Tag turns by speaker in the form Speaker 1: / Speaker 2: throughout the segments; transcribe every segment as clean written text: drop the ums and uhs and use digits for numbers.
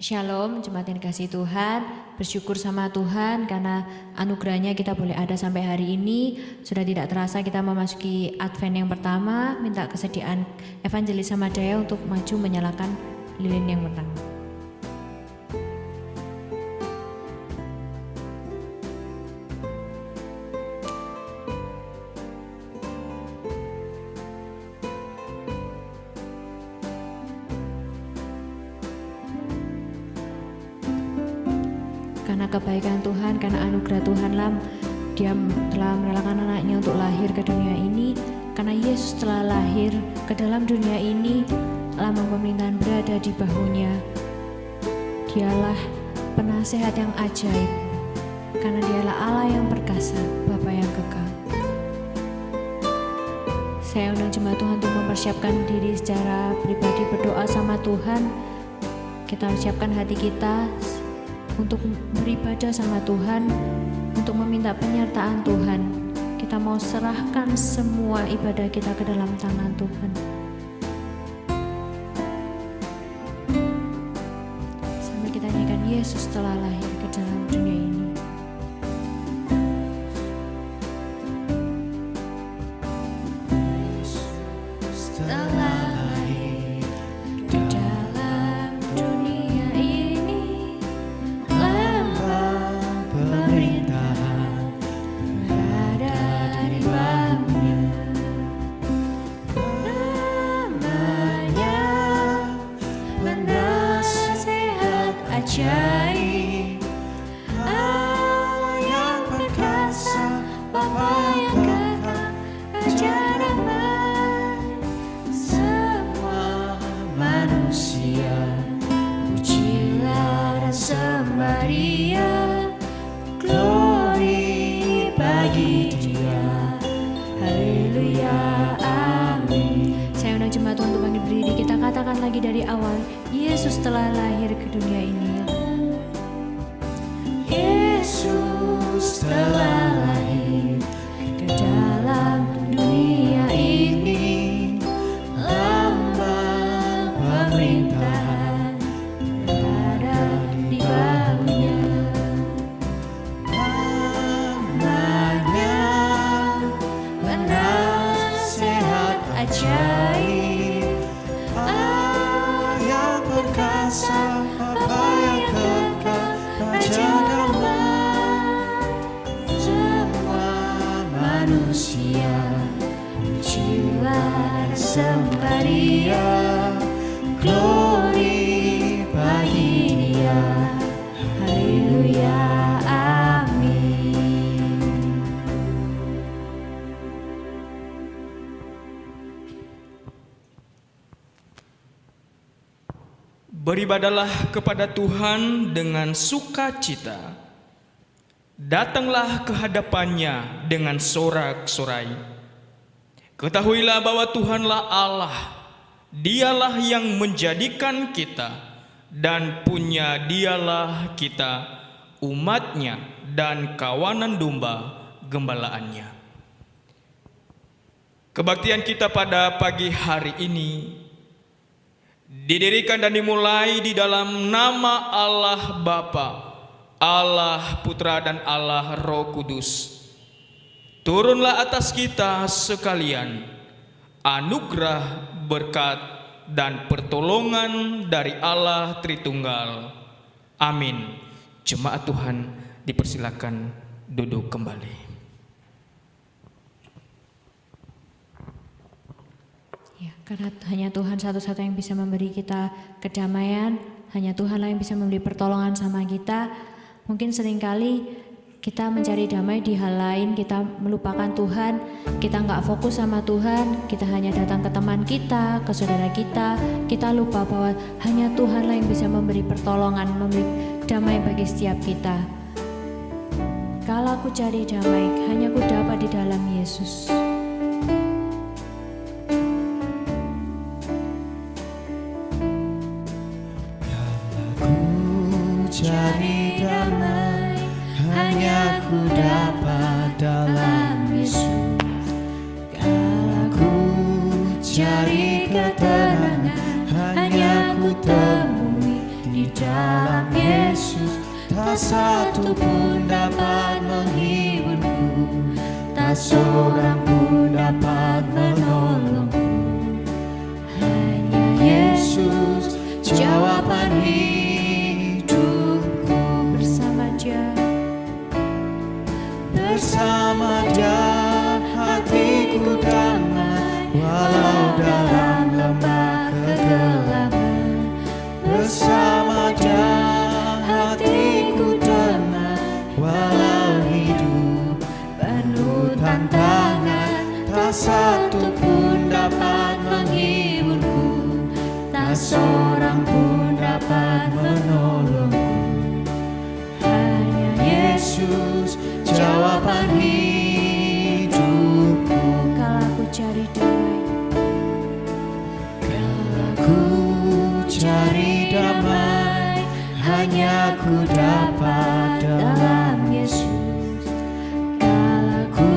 Speaker 1: Shalom, jemaat yang dikasihi Tuhan. Bersyukur sama Tuhan karena anugerahnya kita boleh ada sampai hari ini. Sudah tidak terasa kita memasuki Advent yang pertama. Minta kesediaan Evangelis Samadaya untuk maju menyalakan lilin yang pertama. Karena kebaikan Tuhan, karena anugerah Tuhanlah Dia telah merelakan anaknya untuk lahir ke dunia ini. Karena Yesus telah lahir ke dalam dunia ini, lambang pemerintahan berada di bahunya. Dialah penasehat yang ajaib, karena Dialah Allah yang perkasa, Bapa yang kekal. Saya undang jemaat Tuhan untuk mempersiapkan diri secara pribadi, berdoa sama Tuhan. Kita siapkan hati kita untuk beribadah sama Tuhan, untuk meminta penyertaan Tuhan. Kita mau serahkan semua ibadah kita ke dalam tangan Tuhan. Sambil kita nyanyikan Yesus telah lahir ke dalam dunia ini. Yesus telah lahir ke dunia ini. Yesus telah lahir ke dalam dunia ini, lambang pemerintahan berada di bahunya. Namanya penasehat ajaib, Bapa yang kekal, Raja damai. Semua manusia pujilah dan sembah Dia, glory bagi Dia. Haleluya, amin.
Speaker 2: Beribadalah kepada Tuhan dengan sukacita. Datanglah ke hadapannya dengan sorak-sorai. Ketahuilah bahwa Tuhanlah Allah. Dialah yang menjadikan kita, dan punya Dialah kita, umatnya dan kawanan domba gembalaannya. Kebaktian kita pada pagi hari ini didirikan dan dimulai di dalam nama Allah Bapa, Allah Putra dan Allah Roh Kudus. Turunlah atas kita sekalian anugerah, berkat, dan pertolongan dari Allah Tritunggal. Amin. Jemaat Tuhan dipersilakan duduk kembali.
Speaker 1: Karena hanya Tuhan satu-satu yang bisa memberi kita kedamaian, hanya Tuhanlah yang bisa memberi pertolongan sama kita. Mungkin seringkali kita mencari damai di hal lain, kita melupakan Tuhan, kita nggak fokus sama Tuhan, kita hanya datang ke teman kita, ke saudara kita lupa bahwa hanya Tuhanlah yang bisa memberi pertolongan, memberi damai bagi setiap kita. Kalau aku cari damai, hanya ku dapat di dalam Yesus.
Speaker 3: Cari damai, hanya ku dapat dalam Yesus. Kalau ku cari ketenangan, hanya ku temui di dalam tak satu pun dapat menghiburku, tak seorang pun dapat menolongku. Hanya Yesus jawaban hidupku. Bersama Dia hatiku damai, walau dalam lembah kegelapan. Bersama Dia hatiku damai, walau hidup penuh tantangan. Tak satu pun dapat menghiburku, tak seorang pun dapat menolongku. Hanya Yesus jawaban hidupku.
Speaker 1: Kalau aku cari damai,
Speaker 3: Kalau ku cari damai, hanya ku dapat dalam Yesus. Kalau ku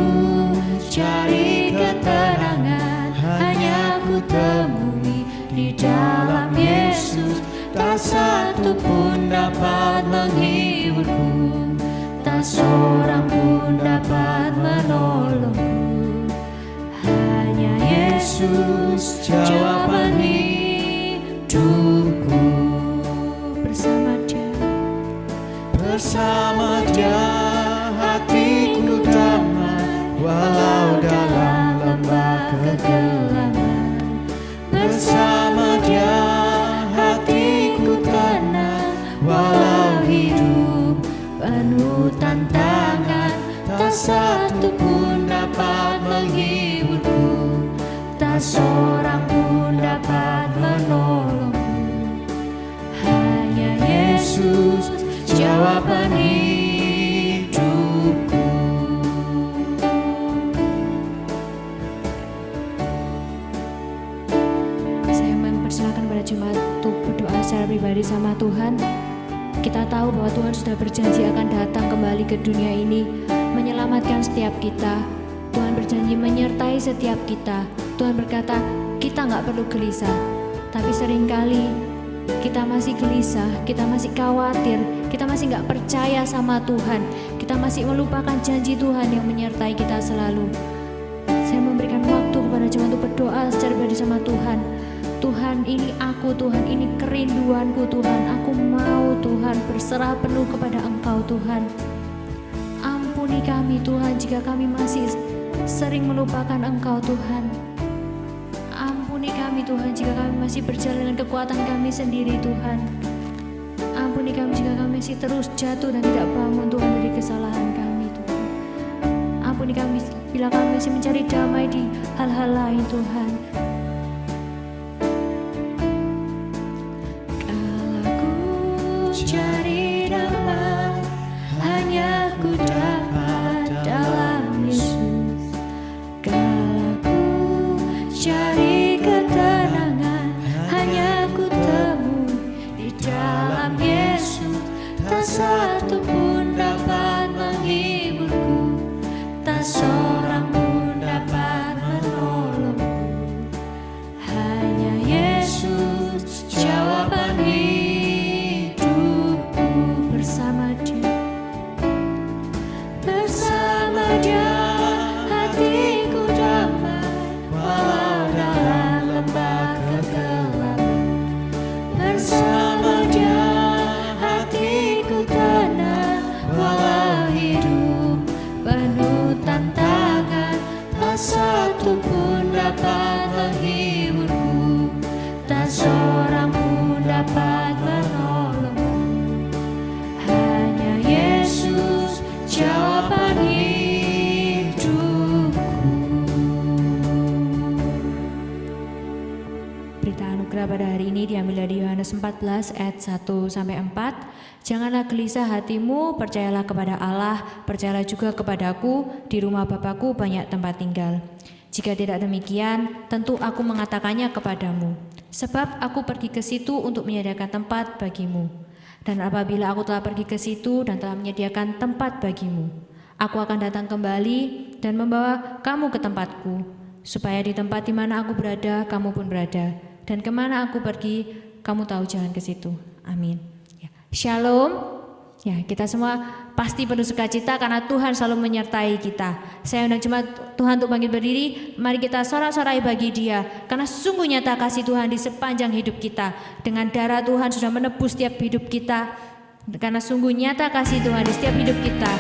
Speaker 3: cari keterangan, hanya ku temui di dalam Yesus. Tak satu pun dapat menghiburku, tak seorang pun dapat menolongku. Hanya Yesus jawaban hidupku. Bersama Dia hatiku damai, walau dalam lembah kegelapan. Bersama Dia hatiku tenang, walau hidup penuh tantangan. Tak satu pun dapat menghiburku, tak seorang pun dapat menolongku. Hanya Yesus jawaban hidupku.
Speaker 1: saya mempersilakan pada jemaat untuk berdoa secara pribadi sama Tuhan. Kita tahu bahwa Tuhan sudah berjanji akan datang kembali ke dunia ini, menyelamatkan setiap kita. Tuhan berjanji menyertai setiap kita. Tuhan berkata, kita nggak perlu gelisah. Tapi seringkali kita masih gelisah, kita masih khawatir, kita masih nggak percaya sama Tuhan. Kita masih melupakan janji Tuhan yang menyertai kita selalu. Saya memberikan waktu kepada jemaat untuk berdoa secara pribadi sama Tuhan. Tuhan, ini aku, Tuhan, ini kerinduanku, Tuhan. Aku mau, Tuhan, berserah penuh kepada Engkau, Tuhan. Ampuni kami, Tuhan, jika kami masih sering melupakan Engkau, Tuhan. Ampuni kami, Tuhan, jika kami masih berjalan dengan kekuatan kami sendiri, Tuhan. Ampuni kami jika kami masih terus jatuh dan tidak bangun, Tuhan, dari kesalahan kami, Tuhan. Ampuni kami bila kami masih mencari damai di hal-hal lain, Tuhan.
Speaker 3: Cari damai, hanya ku dapat dalam Yesus. Kalau ku cari ketenangan, hanya ku temui di dalam Yesus. Tak satu pun dapat menghiburku, tak seorang pun dapat menolongku. Hanya Yesus jawaban hidupku. Bersama Dia hatiku damai, walau dalam lembah kegelapan. Bersama Dia hatiku tenang, walau hidup penuh tantangan. Tak satu pun dapat menghiburku, tak seorang pun dapat menolongku. Hanya Yesus jawaban hidupku.
Speaker 1: Berita anugerah pada hari ini diambil dari Yohanes 14 ayat 1-4. Janganlah gelisah hatimu, percayalah kepada Allah, percayalah juga kepadaku. Di rumah Bapakku banyak tempat tinggal. Jika tidak demikian, tentu aku mengatakannya kepadamu. Sebab aku pergi ke situ untuk menyediakan tempat bagimu. Dan apabila aku telah pergi ke situ dan telah menyediakan tempat bagimu, aku akan datang kembali dan membawa kamu ke tempatku, supaya di tempat di mana aku berada, kamu pun berada. Dan kemana aku pergi, kamu tahu jalan ke situ. Amin. Ya. Shalom. Ya, kita semua pasti penuh sukacita karena Tuhan selalu menyertai kita. Saya undang jemaat Tuhan untuk bangkit berdiri. Mari kita sorak-sorai bagi Dia, karena sungguh nyata kasih Tuhan di sepanjang hidup kita. Dengan darah Tuhan sudah menebus setiap hidup kita, karena sungguh nyata kasih Tuhan di setiap hidup kita.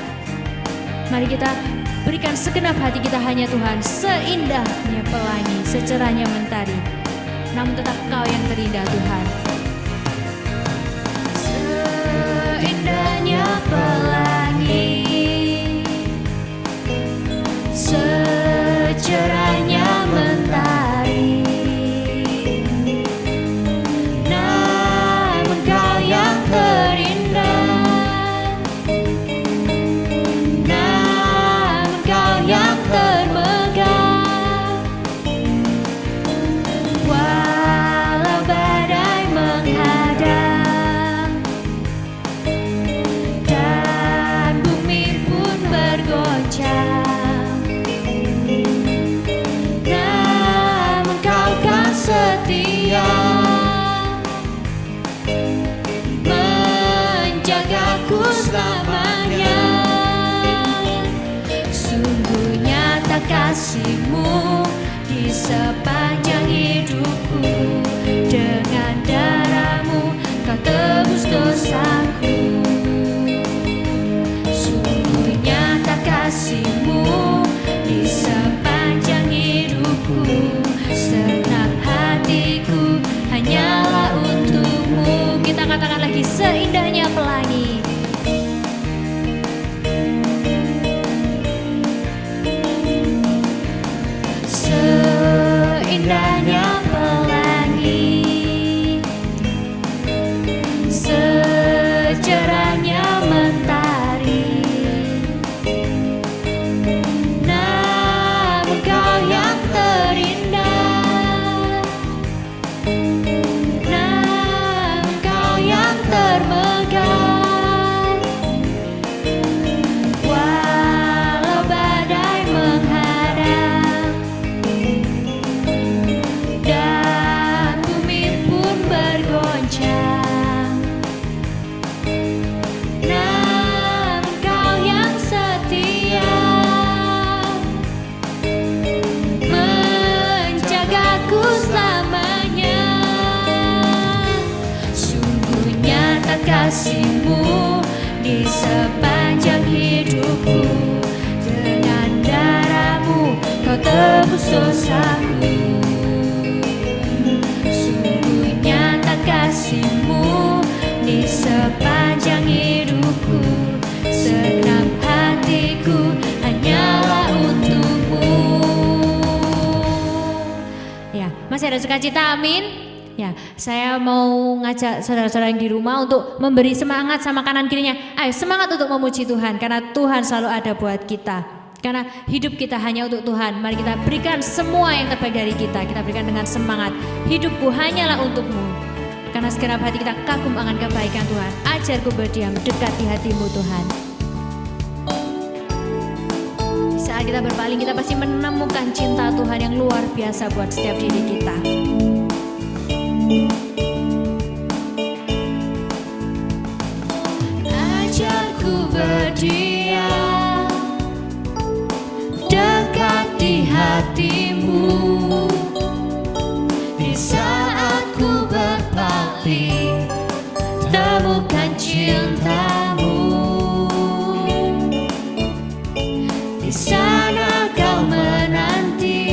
Speaker 1: Mari kita berikan segenap hati kita hanya Tuhan. Seindahnya pelangi, secerahnya mentari, namun tetap Kau yang terindah Tuhan.
Speaker 3: Indahnya pelangi, secerahnya mentari, namun Kau yang terindah, namun Kau yang termegah. Walau badai menghadang dan bumi pun bergoncang, namun Kau kan setia, menjagaku selamanya. Sungguh nyata kasih-Mu di sepanjang hidupku. Dengan darah-Mu Kau tebus dosaku. Sungguh nyata kasih-Mu di sepanjang hidupku. Senang hatiku hanyalah untuk-Mu. Kita katakan lagi, seindahnya pelangi. Seindahnya pelangi, secerahnya mentari, namun Kau yang terindah, namun Kau yang termegah. Walau badai menghadang dan bumi pun bergoncang, namun Kau yang setia, menjagaku selamanya. Sungguh nyata kasih-Mu di sepanjang hidupku. Dengan darah-Mu Kau tebus dosaku. Sungguh nyata kasih-Mu di sepanjang hidupku. Segenap hatiku hanyalah untuk-Mu.
Speaker 1: Ya, masih ada sukacita, amin. Ya, saya mau ngajak saudara-saudara yang di rumah untuk memberi semangat sama kanan kirinya. Ayo semangat untuk memuji Tuhan, karena Tuhan selalu ada buat kita. Karena hidup kita hanya untuk Tuhan. Mari kita berikan semua yang terbaik dari kita. Kita berikan dengan semangat. Hidupku hanyalah untuk-Mu. Karena segenap hati kita kagum akan kebaikan Tuhan. Ajarku berdiam dekat di hati-Mu Tuhan. Saat kita berpaling, kita pasti menemukan cinta Tuhan yang luar biasa buat setiap diri kita.
Speaker 3: Ajarku berdiam dekat di hati-Mu. Di saat ku berpaling, temukan cinta-Mu. Di sana Kau menanti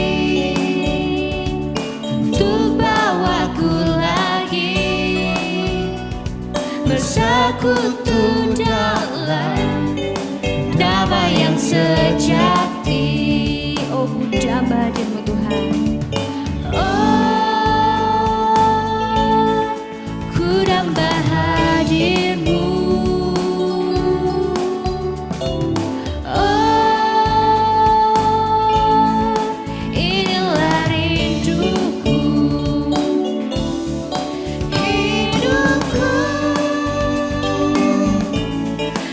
Speaker 3: untuk bawaku lagi bersekutu dalam damai yang sejati.
Speaker 1: Oh, ku damba hadir-Mu Tuhan.
Speaker 3: Oh, ku damba hadir-Mu. Oh, inilah rinduku. Hidupku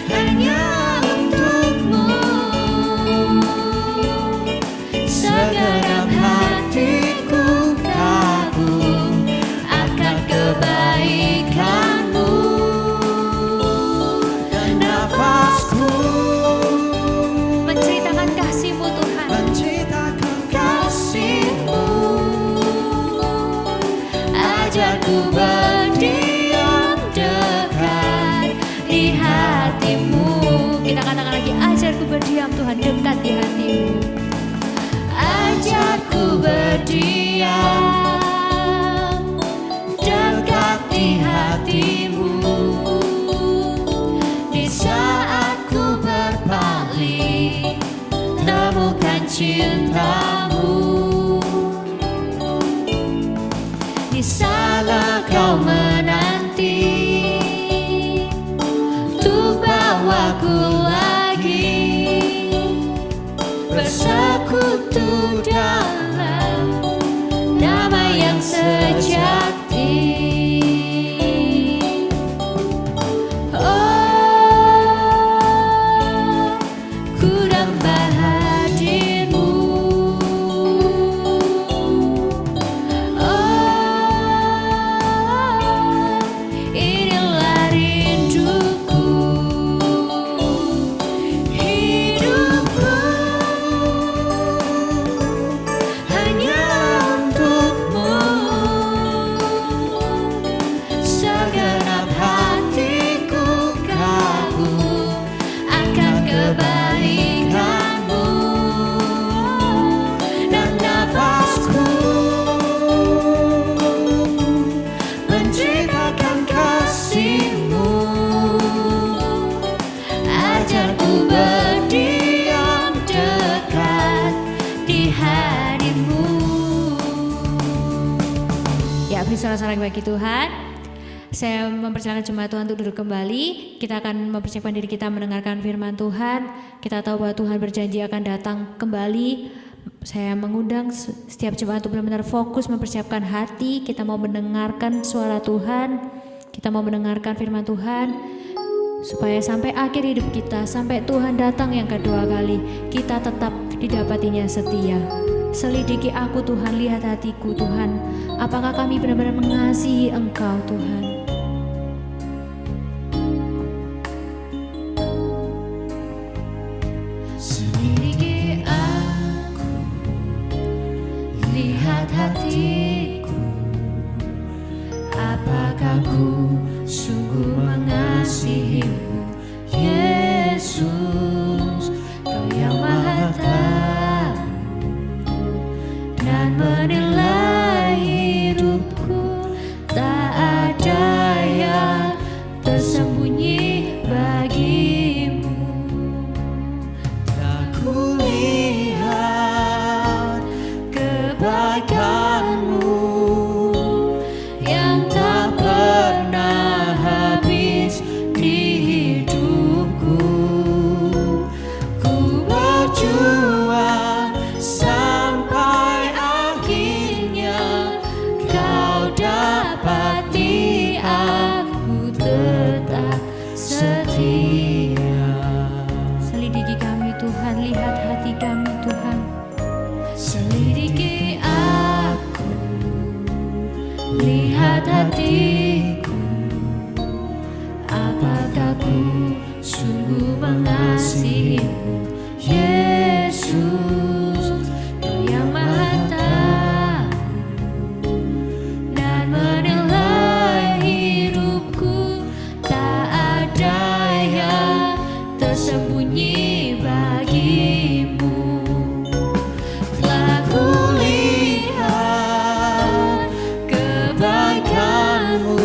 Speaker 3: hanya untuk-Mu.
Speaker 1: berdiam Tuhan, dekat di hatimu.
Speaker 3: Ajarku berdiam dekat di hatimu. Di saat ku berpaling, temukan cintamu. Di sana kau menanti untuk bawaku lagi bersekutu dalam damai yang sejati. Oh, ku dambah hadirmu. Oh, inilah rinduku. Hidupku hanya untukmu. Segenap hatiku kagum akan kebaikanmu. Dan nafasku menceritakan kasihmu. Ajarku berdiam dekat di hadimu.
Speaker 1: Ya, beri sorak-sorak bagi Tuhan. Saya mempersilakan jemaat Tuhan untuk duduk kembali. Kita akan mempersiapkan diri kita mendengarkan firman Tuhan. Kita tahu bahwa Tuhan berjanji akan datang kembali. Saya mengundang setiap jemaat untuk benar-benar fokus mempersiapkan hati. Kita mau mendengarkan suara Tuhan. Kita mau mendengarkan firman Tuhan. Supaya sampai akhir hidup kita, sampai Tuhan datang yang kedua kali, kita tetap didapatinya setia. Selidiki aku Tuhan, lihat hatiku Tuhan. Apakah kami benar-benar mengasihi Engkau Tuhan?
Speaker 3: Selidiki aku, lihat hatiku. Apakah ku sungguh mengasihimu, Yesus? Kau yang Maha Tahu dan menilai hidupku. Tak ada yang tersembunyi bagimu. Tak kulihat kebaikanmu yang tak pernah habis di hidupku. Ku berjuang sampai akhirnya kau dapati aku tetap setia.
Speaker 1: Selidiki kami Tuhan, lihat hati kami Tuhan.
Speaker 3: Selidiki aku, lihat hatiku. Apakah ku sungguh mengasihimu, Yesus? Kau yang Maha Tahu dan menilai hidupku. Tak ada yang tersembunyi bagimu. Telah kulihat kebaikanmu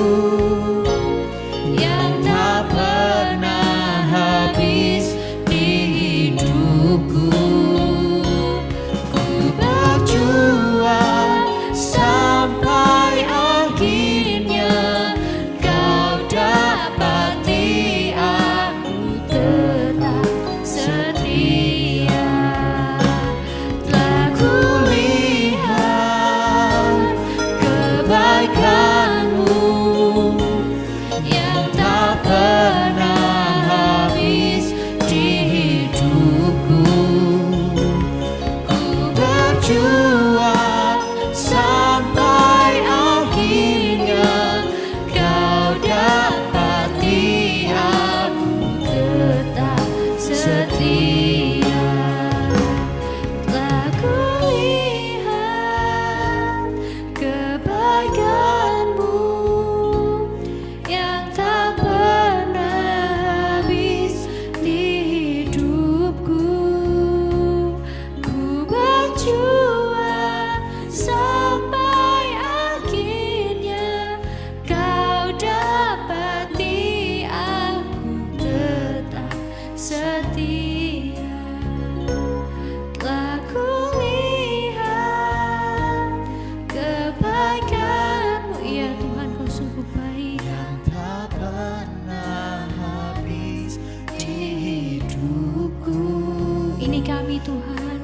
Speaker 1: kami Tuhan.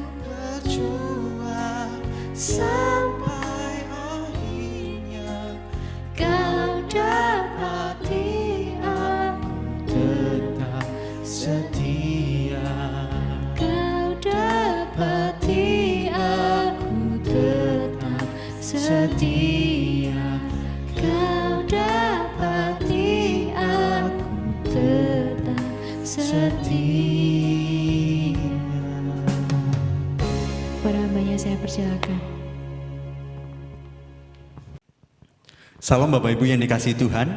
Speaker 3: berjuang sampai akhirnya Kau dapati aku tetap setia. Kau dapati aku tetap setia. Kau dapati aku tetap setia.
Speaker 1: Para hambanya saya persilakan.
Speaker 4: Salam Bapak Ibu yang dikasihi Tuhan.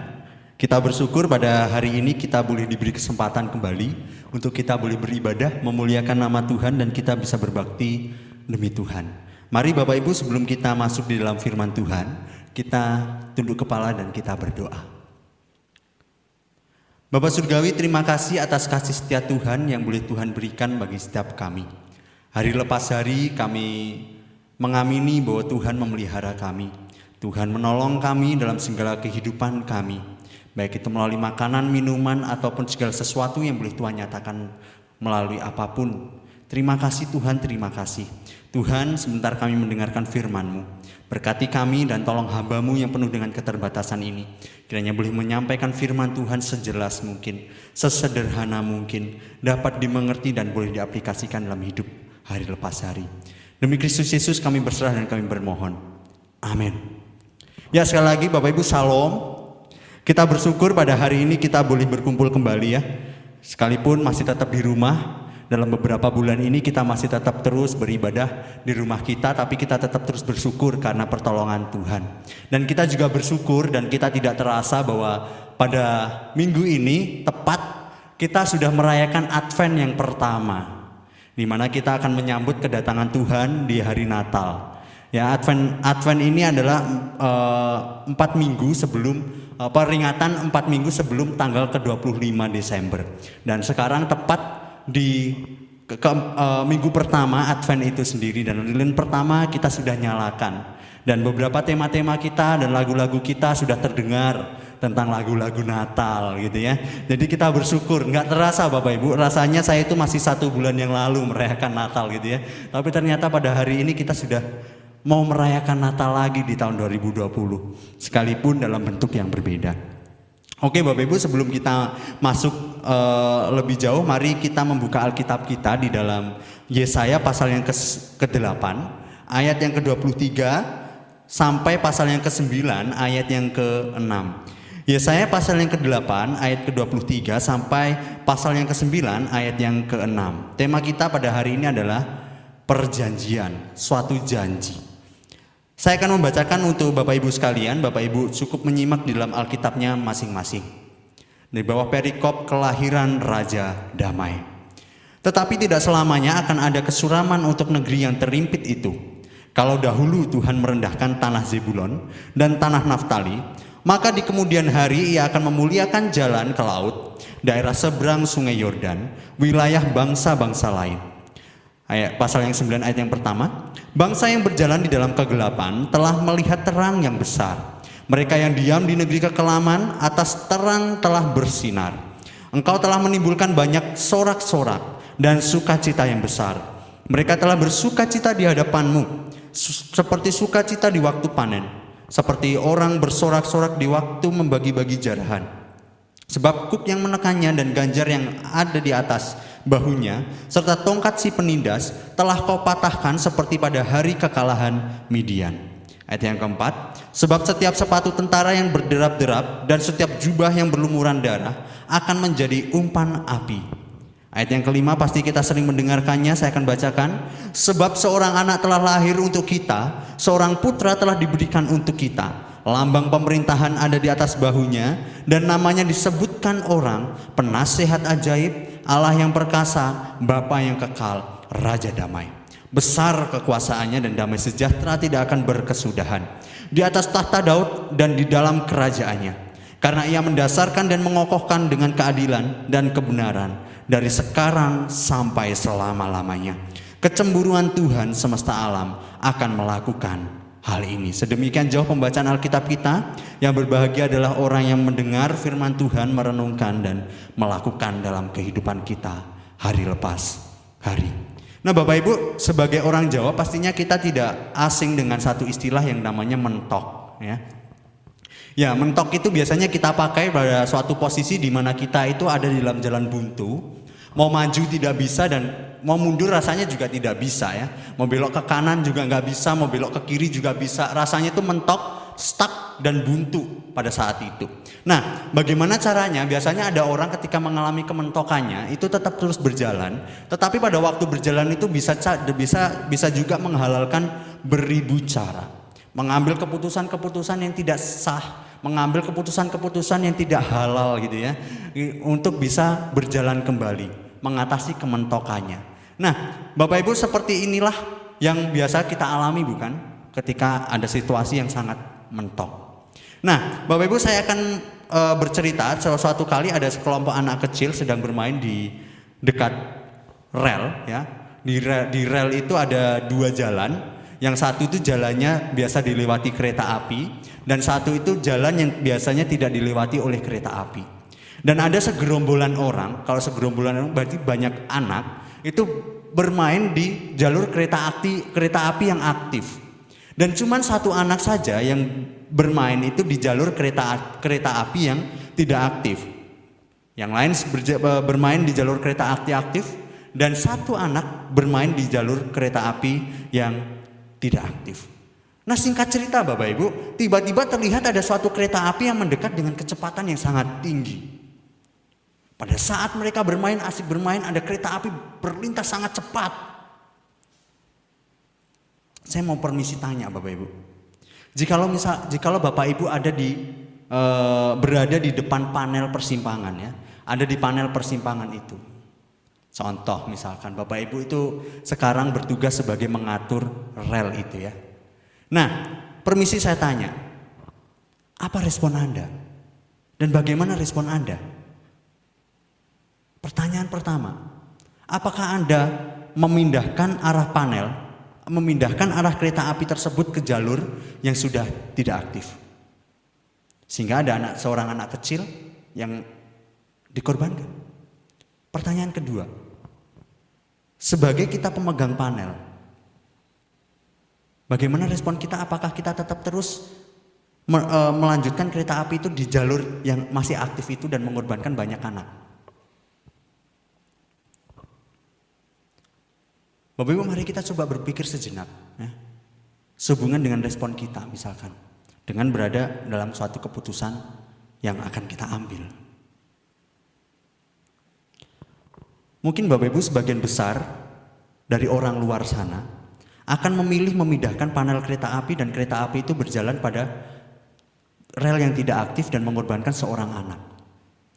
Speaker 4: Kita bersyukur pada hari ini kita boleh diberi kesempatan kembali untuk kita boleh beribadah, memuliakan nama Tuhan dan kita bisa berbakti demi Tuhan. Mari Bapak Ibu sebelum kita masuk di dalam firman Tuhan, kita tunduk kepala dan kita berdoa. Bapak Surgawi, terima kasih atas kasih setia Tuhan yang boleh Tuhan berikan bagi setiap kami. Hari lepas hari kami mengamini bahwa Tuhan memelihara kami. Tuhan menolong kami dalam segala kehidupan kami, baik itu melalui makanan, minuman, ataupun segala sesuatu yang boleh Tuhan nyatakan melalui apapun. Terima kasih Tuhan, terima kasih. Tuhan, sebentar kami mendengarkan firman-Mu. Berkati kami dan tolong hamba-Mu yang penuh dengan keterbatasan ini. Kiranya boleh menyampaikan firman Tuhan sejelas mungkin, sesederhana mungkin, dapat dimengerti dan boleh diaplikasikan dalam hidup hari lepas hari. Demi Kristus Yesus kami berserah dan kami bermohon. Amin. Ya, sekali lagi Bapak Ibu Shalom. Kita bersyukur pada hari ini kita boleh berkumpul kembali ya. Sekalipun masih tetap di rumah, dalam beberapa bulan ini kita masih tetap terus beribadah di rumah kita, tapi kita tetap terus bersyukur karena pertolongan Tuhan. Dan kita juga bersyukur dan kita tidak terasa bahwa pada minggu ini tepat kita sudah merayakan Advent yang pertama, di mana kita akan menyambut kedatangan Tuhan di hari Natal. Ya, Advent ini adalah 4 minggu sebelum peringatan 4 minggu sebelum tanggal ke-25 Desember. Dan sekarang tepat di minggu pertama Advent itu sendiri, dan lilin pertama kita sudah nyalakan. Dan beberapa tema-tema kita dan lagu-lagu kita sudah terdengar tentang lagu-lagu Natal gitu ya. Jadi kita bersyukur, nggak terasa Bapak Ibu, rasanya saya itu masih 1 bulan yang lalu merayakan Natal gitu ya. Tapi ternyata pada hari ini kita sudah mau merayakan Natal lagi di tahun 2020, sekalipun dalam bentuk yang berbeda. Oke Bapak Ibu, sebelum kita masuk lebih jauh, mari kita membuka Alkitab kita di dalam Yesaya pasal yang ke-8, ayat yang ke-23, sampai pasal yang ke-9, ayat yang ke-6. Yesaya pasal yang ke-8, ayat ke-23, sampai pasal yang ke-9, ayat yang ke-6. Tema kita pada hari ini adalah perjanjian, suatu janji. Saya akan membacakan untuk Bapak Ibu sekalian. Bapak Ibu cukup menyimak di dalam Alkitabnya masing-masing. Di bawah perikop kelahiran Raja Damai. Tetapi tidak selamanya akan ada kesuraman untuk negeri yang terimpit itu. Kalau dahulu Tuhan merendahkan tanah Zebulon dan tanah Naftali, maka di kemudian hari Ia akan memuliakan jalan ke laut, daerah seberang sungai Yordan, wilayah bangsa-bangsa lain. Ayat pasal yang 9 ayat yang pertama, bangsa yang berjalan di dalam kegelapan telah melihat terang yang besar. Mereka yang diam di negeri kekelaman, atas terang telah bersinar. Engkau telah menimbulkan banyak sorak-sorak dan sukacita yang besar. Mereka telah bersukacita di hadapanmu, seperti sukacita di waktu panen, seperti orang bersorak-sorak di waktu membagi-bagi jarahan. Sebab kuk yang menekannya dan ganjar yang ada di atas bahunya, serta tongkat si penindas telah kau patahkan seperti pada hari kekalahan Midian. Ayat yang keempat, sebab setiap sepatu tentara yang berderap-derap dan setiap jubah yang berlumuran darah akan menjadi umpan api. Ayat yang kelima pasti kita sering mendengarkannya, saya akan bacakan. Sebab seorang anak telah lahir untuk kita, seorang putra telah diberikan untuk kita. Lambang pemerintahan ada di atas bahunya, dan namanya disebutkan orang, Penasehat Ajaib, Allah yang perkasa, Bapa yang kekal, Raja Damai. Besar kekuasaannya dan damai sejahtera tidak akan berkesudahan di atas tahta Daud dan di dalam kerajaannya. Karena Ia mendasarkan dan mengokohkan dengan keadilan dan kebenaran dari sekarang sampai selama-lamanya. Kecemburuan Tuhan semesta alam akan melakukan hal ini. Sedemikian jauh pembacaan Alkitab kita. Yang berbahagia adalah orang yang mendengar firman Tuhan, merenungkan dan melakukan dalam kehidupan kita hari lepas hari. Nah Bapak Ibu, sebagai orang Jawa pastinya kita tidak asing dengan satu istilah yang namanya mentok, ya. Ya, mentok itu biasanya kita pakai pada suatu posisi di mana kita itu ada di dalam jalan buntu, mau maju tidak bisa dan mau mundur rasanya juga tidak bisa, ya. Mau belok ke kanan juga nggak bisa, mau belok ke kiri juga bisa. Rasanya itu mentok, stuck dan buntu pada saat itu. Nah, bagaimana caranya? Biasanya ada orang ketika mengalami kementokannya itu tetap terus berjalan, tetapi pada waktu berjalan itu bisa juga menghalalkan beribu cara, mengambil keputusan-keputusan yang tidak sah, mengambil keputusan-keputusan yang tidak halal gitu ya, untuk bisa berjalan kembali, mengatasi kementokannya. Nah, Bapak Ibu, seperti inilah yang biasa kita alami bukan? Ketika ada situasi yang sangat mentok. Nah, Bapak Ibu, saya akan bercerita. Suatu kali ada sekelompok anak kecil sedang bermain di dekat rel, ya. Di rel itu ada dua jalan. Yang satu itu jalannya biasa dilewati kereta api, dan satu itu jalan yang biasanya tidak dilewati oleh kereta api. Dan ada segerombolan orang, kalau segerombolan orang berarti banyak anak, itu bermain di jalur kereta api yang aktif. Dan cuman satu anak saja yang bermain itu di jalur kereta api yang tidak aktif. Yang lain bermain di jalur kereta api aktif, dan satu anak bermain di jalur kereta api yang tidak aktif. Nah, singkat cerita Bapak Ibu, tiba-tiba terlihat ada suatu kereta api yang mendekat dengan kecepatan yang sangat tinggi. Pada saat mereka bermain, asik bermain, ada kereta api berlintas sangat cepat. Saya mau permisi tanya Bapak Ibu. Jikalau Bapak Ibu ada berada di depan panel persimpangan, ya, ada di panel persimpangan itu. Contoh misalkan Bapak Ibu itu sekarang bertugas sebagai mengatur rel itu, ya. Nah, permisi saya tanya, apa respon Anda? Dan bagaimana respon Anda? Pertanyaan pertama, apakah Anda memindahkan arah panel, memindahkan arah kereta api tersebut ke jalur yang sudah tidak aktif, sehingga ada seorang anak kecil yang dikorbankan? Pertanyaan kedua, sebagai kita pemegang panel, bagaimana respon kita? Apakah kita tetap terus melanjutkan kereta api itu di jalur yang masih aktif itu dan mengorbankan banyak anak? Bapak Ibu, mari kita coba berpikir sejenak, ya, sehubungan dengan respon kita misalkan dengan berada dalam suatu keputusan yang akan kita ambil. Mungkin Bapak Ibu sebagian besar dari orang luar sana akan memilih memindahkan panel kereta api, dan kereta api itu berjalan pada rel yang tidak aktif dan mengorbankan seorang anak.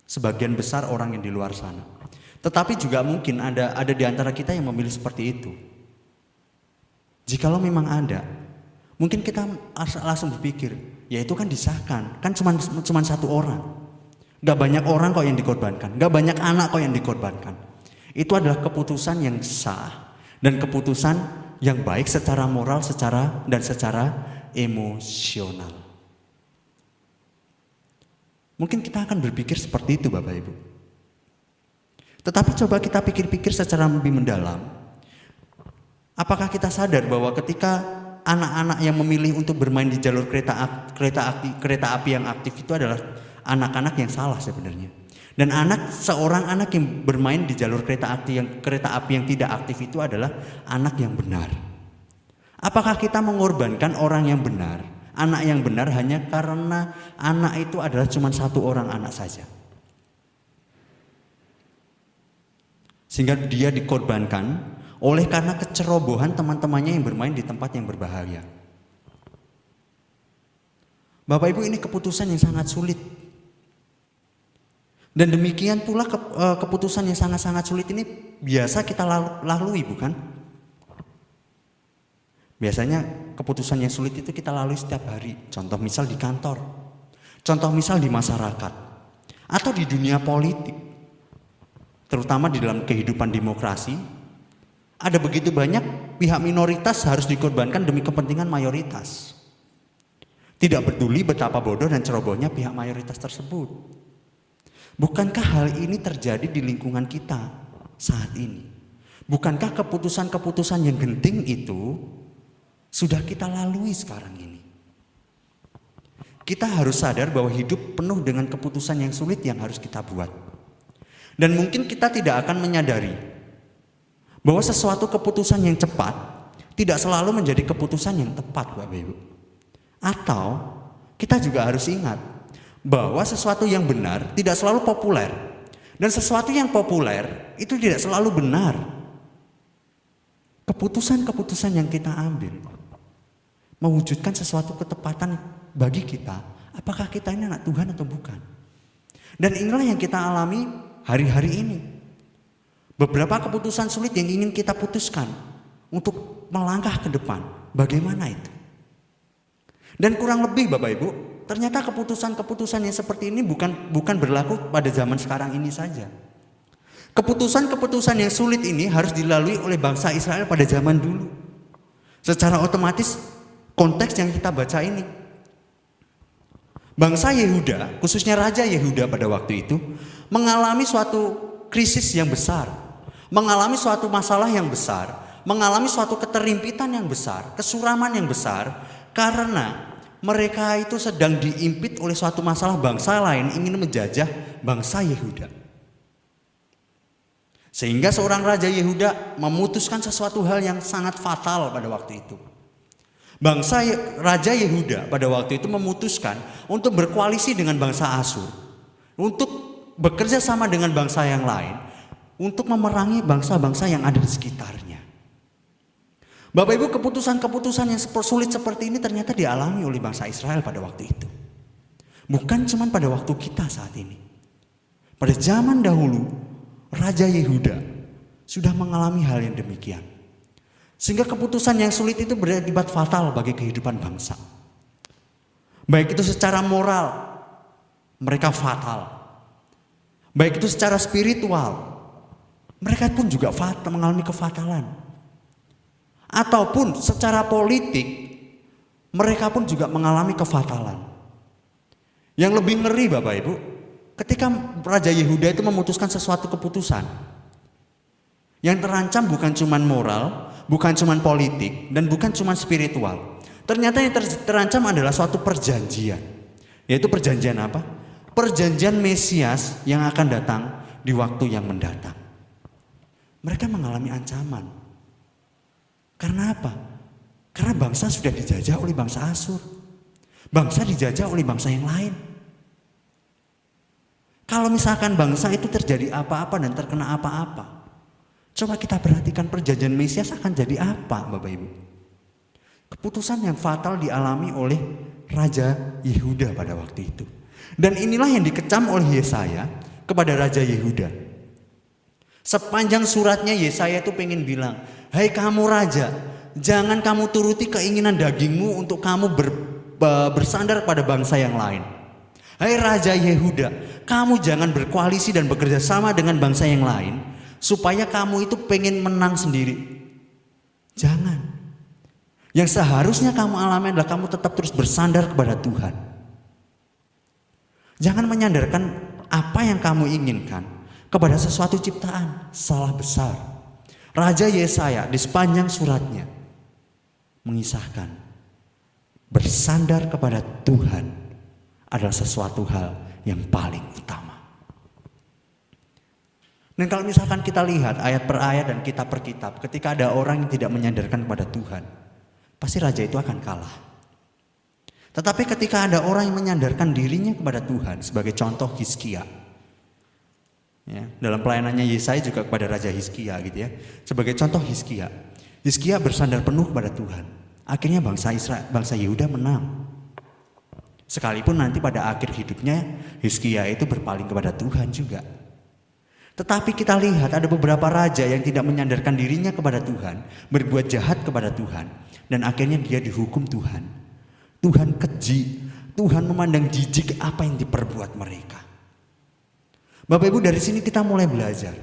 Speaker 4: Sebagian besar orang yang di luar sana. Tetapi juga mungkin ada di antara kita yang memilih seperti itu. Jikalau memang ada, mungkin kita langsung berpikir, ya itu kan disahkan, kan cuma satu orang. Gak banyak orang kok yang dikorbankan, gak banyak anak kok yang dikorbankan. Itu adalah keputusan yang sah dan keputusan yang baik secara moral, secara emosional. Mungkin kita akan berpikir seperti itu Bapak Ibu. Tetapi coba kita pikir-pikir secara lebih mendalam. Apakah kita sadar bahwa ketika anak-anak yang memilih untuk bermain di jalur kereta api yang aktif itu adalah anak-anak yang salah sebenarnya. Dan seorang anak yang bermain di jalur kereta api yang tidak aktif itu adalah anak yang benar. Apakah kita mengorbankan orang yang benar, anak yang benar hanya karena anak itu adalah cuma satu orang anak saja, sehingga dia dikorbankan oleh karena kecerobohan teman-temannya yang bermain di tempat yang berbahaya? Bapak Ibu, ini keputusan yang sangat sulit. Dan demikian pula keputusan yang sangat-sangat sulit ini biasa kita lalui, bukan? Biasanya keputusan yang sulit itu kita lalui setiap hari. Contoh misal di kantor, contoh misal di masyarakat, atau di dunia politik. Terutama di dalam kehidupan demokrasi, ada begitu banyak pihak minoritas harus dikorbankan demi kepentingan mayoritas. Tidak peduli betapa bodoh dan cerobohnya pihak mayoritas tersebut. Bukankah hal ini terjadi di lingkungan kita saat ini? Bukankah keputusan-keputusan yang genting itu sudah kita lalui sekarang ini? Kita harus sadar bahwa hidup penuh dengan keputusan yang sulit yang harus kita buat. Dan mungkin kita tidak akan menyadari bahwa sesuatu keputusan yang cepat tidak selalu menjadi keputusan yang tepat, Bapak Ibu. Atau kita juga harus ingat bahwa sesuatu yang benar tidak selalu populer. Dan sesuatu yang populer itu tidak selalu benar. Keputusan-keputusan yang kita ambil mewujudkan sesuatu ketepatan bagi kita, apakah kita ini anak Tuhan atau bukan. Dan inilah yang kita alami hari-hari ini. Beberapa keputusan sulit yang ingin kita putuskan untuk melangkah ke depan. Bagaimana itu? Dan kurang lebih Bapak Ibu, ternyata keputusan-keputusan yang seperti ini bukan berlaku pada zaman sekarang ini saja. Keputusan-keputusan yang sulit ini harus dilalui oleh bangsa Israel pada zaman dulu. Secara otomatis konteks yang kita baca ini, bangsa Yehuda, khususnya Raja Yehuda pada waktu itu, mengalami suatu krisis yang besar, mengalami suatu masalah yang besar, mengalami suatu keterhimpitan yang besar, kesuraman yang besar, karena mereka itu sedang diimpit oleh suatu masalah bangsa lain ingin menjajah bangsa Yehuda. Sehingga seorang Raja Yehuda memutuskan sesuatu hal yang sangat fatal pada waktu itu. Raja Yehuda pada waktu itu memutuskan untuk berkoalisi dengan bangsa Asyur, untuk bekerja sama dengan bangsa yang lain, untuk memerangi bangsa-bangsa yang ada di sekitarnya. Bapak Ibu, keputusan-keputusan yang sulit seperti ini ternyata dialami oleh bangsa Israel pada waktu itu. Bukan cuma pada waktu kita saat ini. Pada zaman dahulu, Raja Yehuda sudah mengalami hal yang demikian. Sehingga keputusan yang sulit itu berakibat fatal bagi kehidupan bangsa. Baik itu secara moral, mereka fatal. Baik itu secara spiritual, mereka pun juga mengalami kefatalan. Ataupun secara politik, mereka pun juga mengalami kefatalan. Yang lebih ngeri Bapak Ibu, ketika Raja Yehuda itu memutuskan sesuatu keputusan, yang terancam bukan cuma moral, bukan cuma politik, dan bukan cuma spiritual. Ternyata yang terancam adalah suatu perjanjian. Yaitu perjanjian apa? Perjanjian Mesias yang akan datang di waktu yang mendatang. Mereka mengalami ancaman. Karena apa? Karena bangsa sudah dijajah oleh bangsa Asyur. Bangsa dijajah oleh bangsa yang lain. Kalau misalkan bangsa itu terjadi apa-apa dan terkena apa-apa, coba kita perhatikan perjanjian Mesias akan jadi apa Bapak Ibu? Keputusan yang fatal dialami oleh Raja Yehuda pada waktu itu. Dan inilah yang dikecam oleh Yesaya kepada Raja Yehuda. Sepanjang suratnya Yesaya itu pengen bilang, hai kamu raja, jangan kamu turuti keinginan dagingmu untuk kamu bersandar pada bangsa yang lain. Hai Raja Yehuda, kamu jangan berkoalisi dan bekerja sama dengan bangsa yang lain supaya kamu itu pengen menang sendiri. Jangan. Yang seharusnya kamu alami adalah kamu tetap terus bersandar kepada Tuhan. Jangan menyandarkan apa yang kamu inginkan kepada sesuatu ciptaan. Salah besar. Raja Yesaya di sepanjang suratnya mengisahkan bersandar kepada Tuhan adalah sesuatu hal yang paling utama. Dan kalau misalkan kita lihat ayat per ayat dan kitab per kitab, ketika ada orang yang tidak menyandarkan kepada Tuhan, pasti raja itu akan kalah. Tetapi ketika ada orang yang menyandarkan dirinya kepada Tuhan, sebagai contoh Hizkia, ya, dalam pelayanannya Yesaya juga kepada Raja Hizkia gitu ya, sebagai contoh Hizkia bersandar penuh kepada Tuhan. Akhirnya bangsa Yehuda menang. Sekalipun nanti pada akhir hidupnya Hizkia itu berpaling kepada Tuhan juga. Tetapi kita lihat ada beberapa raja yang tidak menyandarkan dirinya kepada Tuhan, berbuat jahat kepada Tuhan, dan akhirnya dia dihukum Tuhan. Tuhan keji, Tuhan memandang jijik apa yang diperbuat mereka. Bapak Ibu, dari sini kita mulai belajar.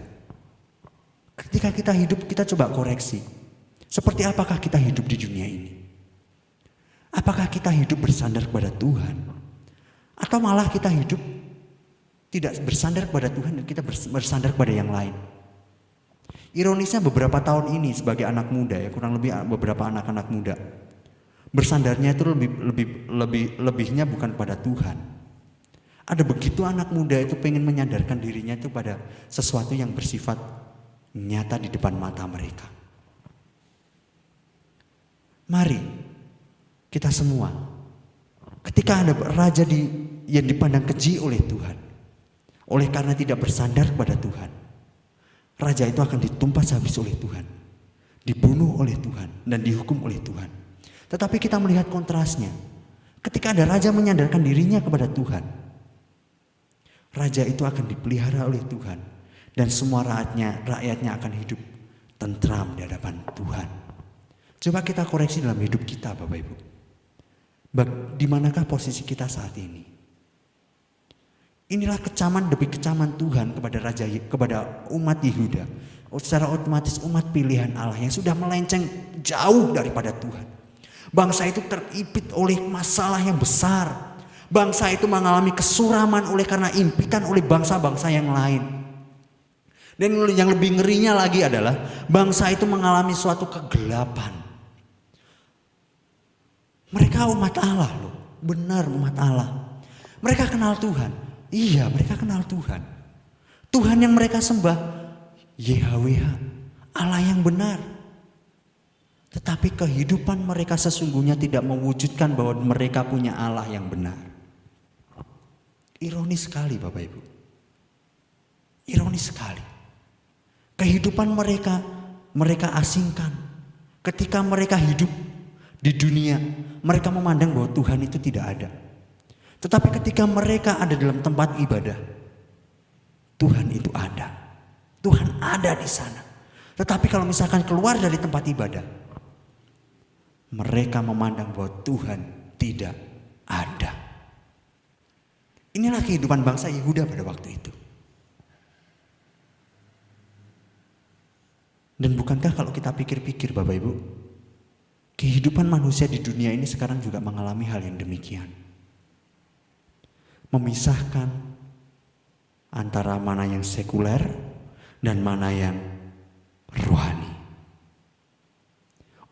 Speaker 4: Ketika kita hidup, kita coba koreksi. Seperti apakah kita hidup di dunia ini? Apakah kita hidup bersandar kepada Tuhan? Atau malah kita hidup tidak bersandar kepada Tuhan dan kita bersandar kepada yang lain? Ironisnya beberapa tahun ini sebagai anak muda ya, kurang lebih beberapa anak-anak muda, bersandarnya itu lebihnya bukan pada Tuhan. Ada begitu anak muda itu pengen menyadarkan dirinya itu pada sesuatu yang bersifat nyata di depan mata mereka. Mari kita semua, ketika ada raja yang dipandang keji oleh Tuhan, oleh karena tidak bersandar kepada Tuhan, raja itu akan ditumpas habis oleh Tuhan, dibunuh oleh Tuhan, dan dihukum oleh Tuhan. Tetapi kita melihat kontrasnya. Ketika ada raja menyandarkan dirinya kepada Tuhan, raja itu akan dipelihara oleh Tuhan, dan semua rakyatnya akan hidup tentram di hadapan Tuhan. Coba kita koreksi dalam hidup kita, Bapak Ibu. Di manakah posisi kita saat ini? Inilah kecaman demi kecaman Tuhan kepada umat Yehuda. Secara otomatis umat pilihan Allah yang sudah melenceng jauh daripada Tuhan. Bangsa itu teripit oleh masalah yang besar. Bangsa itu mengalami kesuraman oleh karena impitan oleh bangsa-bangsa yang lain. Dan yang lebih ngerinya lagi adalah bangsa itu mengalami suatu kegelapan. Mereka umat Allah loh, benar umat Allah. Mereka kenal Tuhan. Iya, mereka kenal Tuhan. Tuhan yang mereka sembah, YHWH, Allah yang benar. Tetapi kehidupan mereka sesungguhnya tidak mewujudkan bahwa mereka punya Allah yang benar. Ironis sekali Bapak Ibu. Ironis sekali. Kehidupan mereka asingkan. Ketika mereka hidup di dunia, mereka memandang bahwa Tuhan itu tidak ada. Tetapi ketika mereka ada dalam tempat ibadah, Tuhan itu ada. Tuhan ada di sana. Tetapi kalau misalkan keluar dari tempat ibadah, mereka memandang bahwa Tuhan tidak ada. Inilah kehidupan bangsa Yehuda pada waktu itu. Dan bukankah kalau kita pikir-pikir Bapak Ibu, kehidupan manusia di dunia ini sekarang juga mengalami hal yang demikian. Memisahkan antara mana yang sekuler dan mana yang rohani.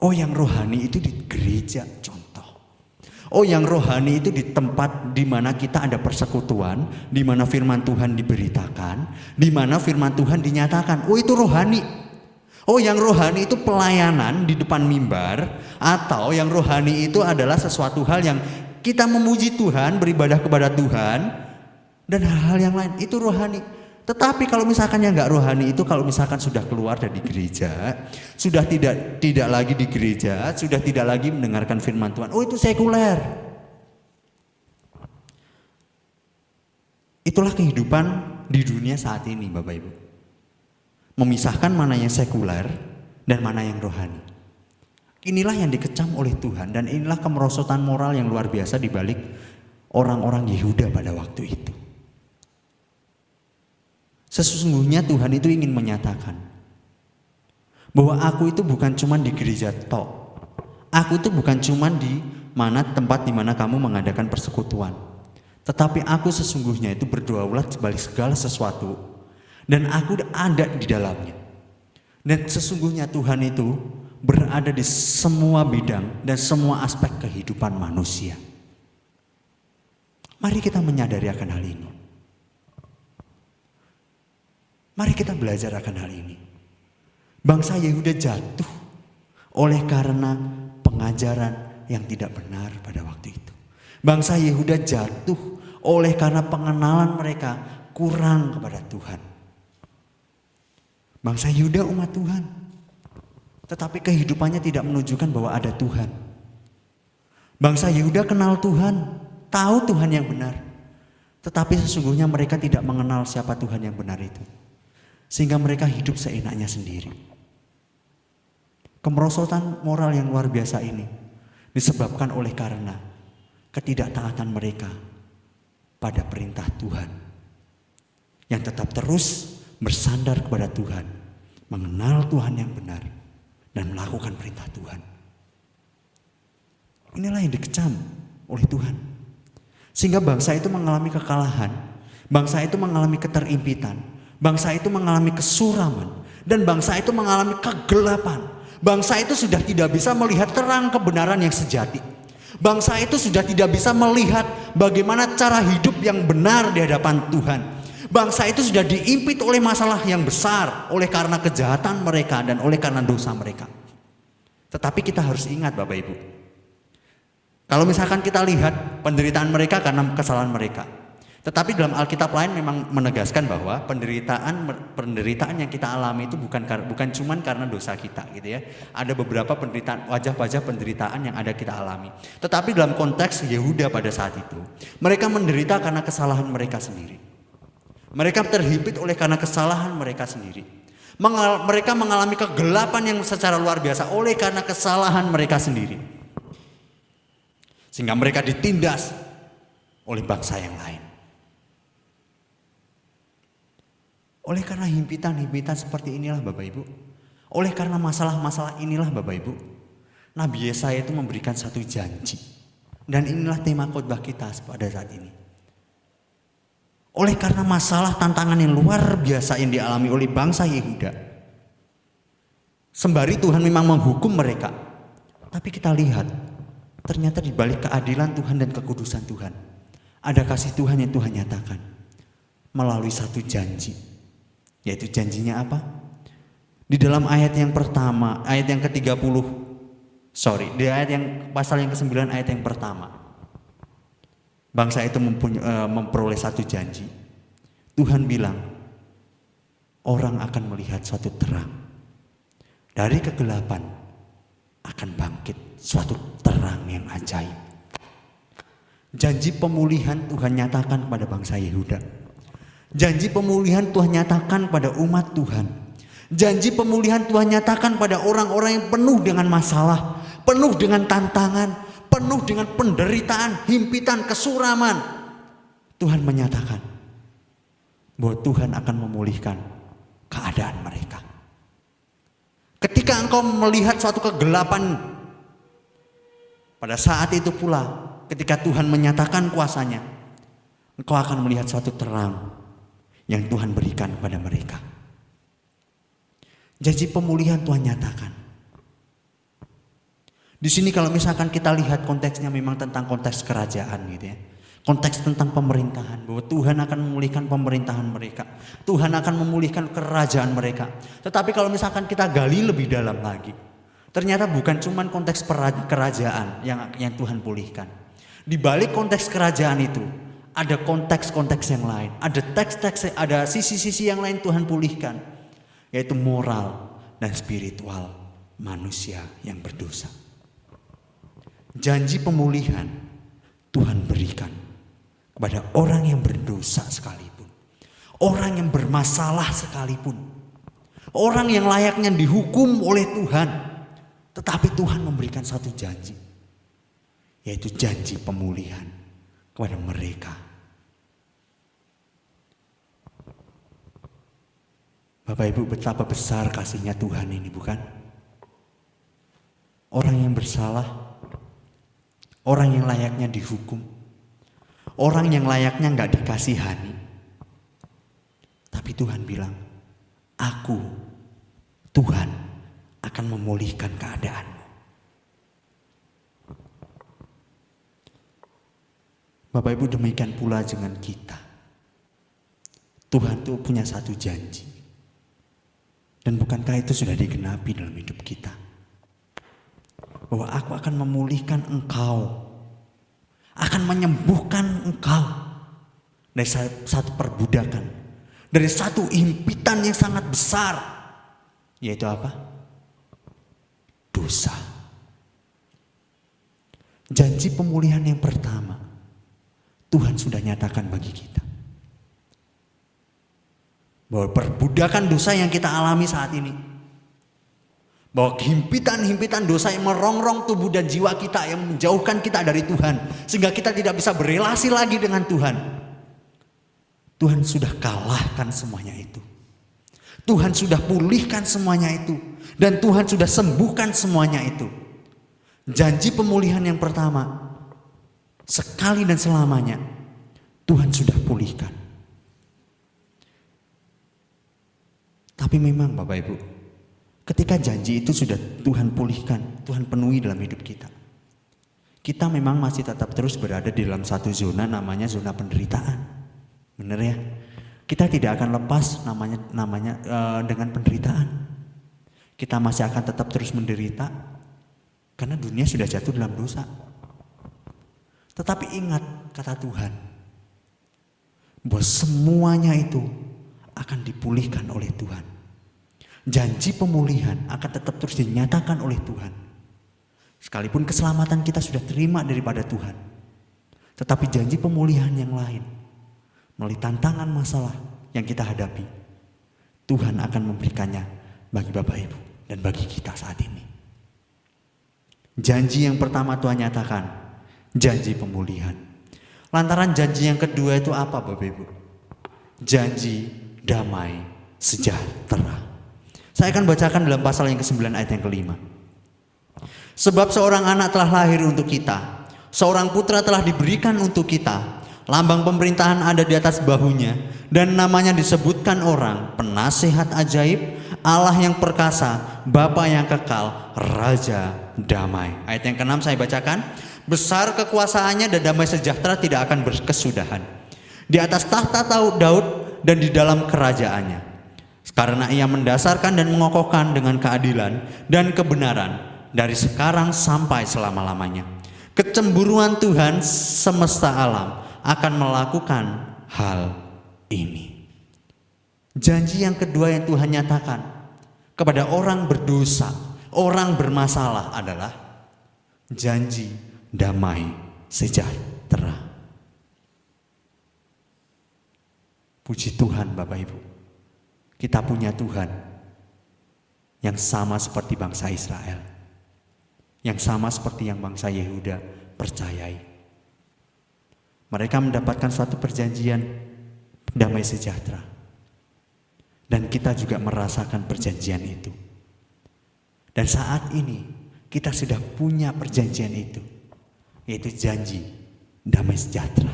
Speaker 4: Oh, yang rohani itu di gereja contoh. Oh, yang rohani itu di tempat di mana kita ada persekutuan, di mana firman Tuhan diberitakan, di mana firman Tuhan dinyatakan. Oh, itu rohani. Oh, yang rohani itu pelayanan di depan mimbar, atau yang rohani itu adalah sesuatu hal yang kita memuji Tuhan, beribadah kepada Tuhan, dan hal-hal yang lain. Itu rohani. Tetapi kalau misalkan yang gak rohani itu, kalau misalkan sudah keluar dari gereja, sudah tidak lagi di gereja, sudah tidak lagi mendengarkan firman Tuhan, oh itu sekuler. Itulah kehidupan di dunia saat ini Bapak Ibu. Memisahkan mana yang sekuler dan mana yang rohani. Inilah yang dikecam oleh Tuhan, dan inilah kemerosotan moral yang luar biasa di balik orang-orang Yehuda pada waktu itu. Sesungguhnya Tuhan itu ingin menyatakan bahwa aku itu bukan cuma di gereja tok. Aku itu bukan cuma di tempat di mana kamu mengadakan persekutuan. Tetapi aku sesungguhnya itu berdaulat sebalik segala sesuatu, dan aku ada di dalamnya. Dan sesungguhnya Tuhan itu berada di semua bidang dan semua aspek kehidupan manusia. Mari kita menyadari akan hal ini. Mari kita belajar akan hal ini. Bangsa Yehuda jatuh oleh karena pengajaran yang tidak benar pada waktu itu. Bangsa Yehuda jatuh oleh karena pengenalan mereka kurang kepada Tuhan. Bangsa Yehuda umat Tuhan, tetapi kehidupannya tidak menunjukkan bahwa ada Tuhan. Bangsa Yehuda kenal Tuhan, tahu Tuhan yang benar, tetapi sesungguhnya mereka tidak mengenal siapa Tuhan yang benar itu. Sehingga mereka hidup seenaknya sendiri. Kemerosotan moral yang luar biasa ini disebabkan oleh karena ketidaktaatan mereka pada perintah Tuhan, yang tetap terus bersandar kepada Tuhan, mengenal Tuhan yang benar, dan melakukan perintah Tuhan. Inilah yang dikecam oleh Tuhan. Sehingga bangsa itu mengalami kekalahan, bangsa itu mengalami keterimpitan, bangsa itu mengalami kesuraman, Dan bangsa itu mengalami kegelapan. Bangsa itu sudah tidak bisa melihat terang kebenaran yang sejati. Bangsa itu sudah tidak bisa melihat bagaimana cara hidup yang benar di hadapan Tuhan. Bangsa itu sudah diimpit oleh masalah yang besar oleh karena kejahatan mereka dan oleh karena dosa mereka. Tetapi kita harus ingat Bapak Ibu, kalau misalkan kita lihat penderitaan mereka karena kesalahan mereka. Tetapi dalam Alkitab lain memang menegaskan bahwa penderitaan yang kita alami itu bukan cuman karena dosa kita gitu ya. Ada beberapa penderitaan, wajah-wajah penderitaan yang ada kita alami. Tetapi dalam konteks Yehuda pada saat itu, mereka menderita karena kesalahan mereka sendiri. Mereka terhimpit oleh karena kesalahan mereka sendiri. Mereka mengalami kegelapan yang secara luar biasa oleh karena kesalahan mereka sendiri. Sehingga mereka ditindas oleh bangsa yang lain. Oleh karena himpitan-himpitan seperti inilah Bapak Ibu. Oleh karena masalah-masalah inilah Bapak Ibu. Nabi Yesaya itu memberikan satu janji. Dan inilah tema khotbah kita pada saat ini. Oleh karena masalah tantangan yang luar biasa yang dialami oleh bangsa Yehuda. Sembari Tuhan memang menghukum mereka. Tapi kita lihat, ternyata di balik keadilan Tuhan dan kekudusan Tuhan, ada kasih Tuhan yang Tuhan nyatakan melalui satu janji. Yaitu janjinya apa? Di dalam ayat yang pertama, ayat yang ke-30, di ayat yang pasal yang ke-9 ayat yang pertama. Bangsa itu memperoleh satu janji. Tuhan bilang, orang akan melihat suatu terang. Dari kegelapan akan bangkit suatu terang yang ajaib. Janji pemulihan Tuhan nyatakan pada bangsa Yehuda. Janji pemulihan Tuhan nyatakan pada umat Tuhan. Janji pemulihan Tuhan nyatakan pada orang-orang yang penuh dengan masalah, penuh dengan tantangan, penuh dengan penderitaan, himpitan, kesuraman. Tuhan menyatakan bahwa Tuhan akan memulihkan keadaan mereka. Ketika engkau melihat suatu kegelapan, pada saat itu pula ketika Tuhan menyatakan kuasanya, engkau akan melihat suatu terang yang Tuhan berikan kepada mereka. Janji pemulihan Tuhan nyatakan. Di sini kalau misalkan kita lihat konteksnya memang tentang konteks kerajaan gitu ya. Konteks tentang pemerintahan, bahwa Tuhan akan memulihkan pemerintahan mereka. Tuhan akan memulihkan kerajaan mereka. Tetapi kalau misalkan kita gali lebih dalam lagi, ternyata bukan cuma konteks kerajaan yang Tuhan pulihkan. Di balik konteks kerajaan itu, ada konteks-konteks yang lain. Ada teks-teks, ada sisi-sisi yang lain Tuhan pulihkan. Yaitu moral dan spiritual manusia yang berdosa. Janji pemulihan Tuhan berikan kepada orang yang berdosa sekalipun, orang yang bermasalah sekalipun, orang yang layaknya dihukum oleh Tuhan, tetapi Tuhan memberikan satu janji, yaitu janji pemulihan kepada mereka. Bapak Ibu, betapa besar kasihnya Tuhan ini, bukan? Orang yang bersalah, orang yang layaknya dihukum, orang yang layaknya gak dikasihani. Tapi Tuhan bilang, aku, Tuhan akan memulihkan keadaanmu. Bapak Ibu, demikian pula dengan kita. Tuhan tuh punya satu janji. Dan bukankah itu sudah digenapi dalam hidup kita? Bahwa aku akan memulihkan engkau, akan menyembuhkan engkau dari satu perbudakan, dari satu impitan yang sangat besar, yaitu apa? Dosa. Janji pemulihan yang pertama Tuhan sudah nyatakan bagi kita, bahwa perbudakan dosa yang kita alami saat ini, bahwa himpitan-himpitan dosa yang merongrong tubuh dan jiwa kita, yang menjauhkan kita dari Tuhan, sehingga kita tidak bisa berelasi lagi dengan Tuhan. Tuhan sudah kalahkan semuanya itu. Tuhan sudah pulihkan semuanya itu. Dan Tuhan sudah sembuhkan semuanya itu. Janji pemulihan yang pertama, sekali dan selamanya, Tuhan sudah pulihkan. Tapi memang Bapak Ibu, ketika janji itu sudah Tuhan pulihkan, Tuhan penuhi dalam hidup kita, kita memang masih tetap terus berada di dalam satu zona, namanya zona penderitaan. Benar ya? Kita tidak akan lepas namanya dengan penderitaan. Kita masih akan tetap terus menderita karena dunia sudah jatuh dalam dosa. Tetapi ingat kata Tuhan, bahwa semuanya itu akan dipulihkan oleh Tuhan. Janji pemulihan akan tetap terus dinyatakan oleh Tuhan. Sekalipun keselamatan kita sudah terima daripada Tuhan, tetapi janji pemulihan yang lain, melalui tantangan masalah yang kita hadapi, Tuhan akan memberikannya bagi Bapak Ibu dan bagi kita saat ini. Janji yang pertama Tuhan nyatakan, janji pemulihan. Lantaran janji yang kedua itu apa Bapak Ibu? Janji damai sejahtera. Saya akan bacakan dalam pasal yang ke-9 ayat yang ke-5. Sebab seorang anak telah lahir untuk kita, seorang putra telah diberikan untuk kita. Lambang pemerintahan ada di atas bahunya, dan namanya disebutkan orang Penasihat Ajaib, Allah yang perkasa, Bapa yang kekal, Raja damai. Ayat yang ke-6 saya bacakan. Besar kekuasaannya dan damai sejahtera tidak akan berkesudahan di atas tahta Daud dan di dalam kerajaannya. Karena ia mendasarkan dan mengokohkan dengan keadilan dan kebenaran dari sekarang sampai selama-lamanya. Kecemburuan Tuhan semesta alam akan melakukan hal ini. Janji yang kedua yang Tuhan nyatakan kepada orang berdosa, orang bermasalah adalah janji damai sejahtera. Puji Tuhan Bapak Ibu, kita punya Tuhan yang sama seperti bangsa Israel, yang sama seperti yang bangsa Yehuda percayai. Mereka mendapatkan suatu perjanjian damai sejahtera, dan kita juga merasakan perjanjian itu. Dan saat ini kita sudah punya perjanjian itu, yaitu janji damai sejahtera.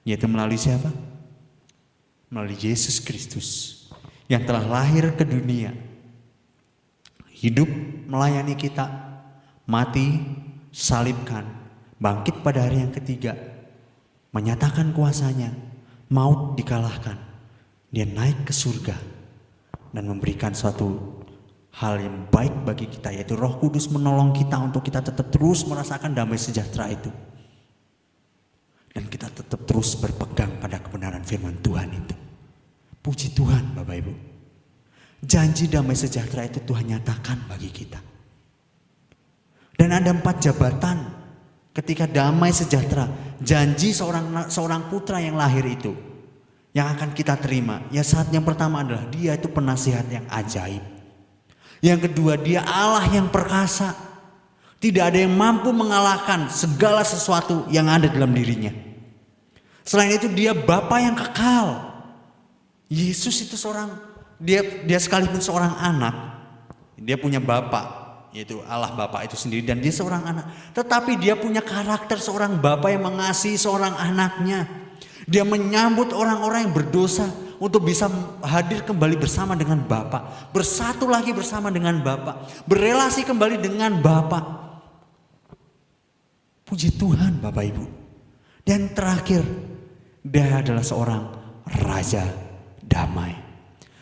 Speaker 4: Yaitu melalui siapa? Melalui Yesus Kristus yang telah lahir ke dunia, hidup melayani kita, mati, salibkan, bangkit pada hari yang ketiga, menyatakan kuasanya, maut dikalahkan, dia naik ke surga dan memberikan suatu hal yang baik bagi kita, yaitu Roh Kudus menolong kita untuk kita tetap terus merasakan damai sejahtera itu. Dan kita tetap terus berpegang pada kebenaran firman Tuhan itu. Puji Tuhan Bapak Ibu. Janji damai sejahtera itu Tuhan nyatakan bagi kita. Dan ada 4 jabatan ketika damai sejahtera. Janji seorang putra yang lahir itu yang akan kita terima. Ya, saat yang pertama adalah dia itu penasihat yang ajaib. Yang kedua, dia Allah yang perkasa. Tidak ada yang mampu mengalahkan segala sesuatu yang ada dalam dirinya. Selain itu dia Bapa yang kekal. Yesus itu dia sekalipun seorang anak, dia punya Bapa, yaitu Allah Bapa itu sendiri, dan dia seorang anak. Tetapi dia punya karakter seorang Bapa yang mengasihi seorang anaknya. Dia menyambut orang-orang yang berdosa untuk bisa hadir kembali bersama dengan Bapa, bersatu lagi bersama dengan Bapa, berelasi kembali dengan Bapa. Puji Tuhan Bapak Ibu. Dan terakhir, dia adalah seorang Raja damai.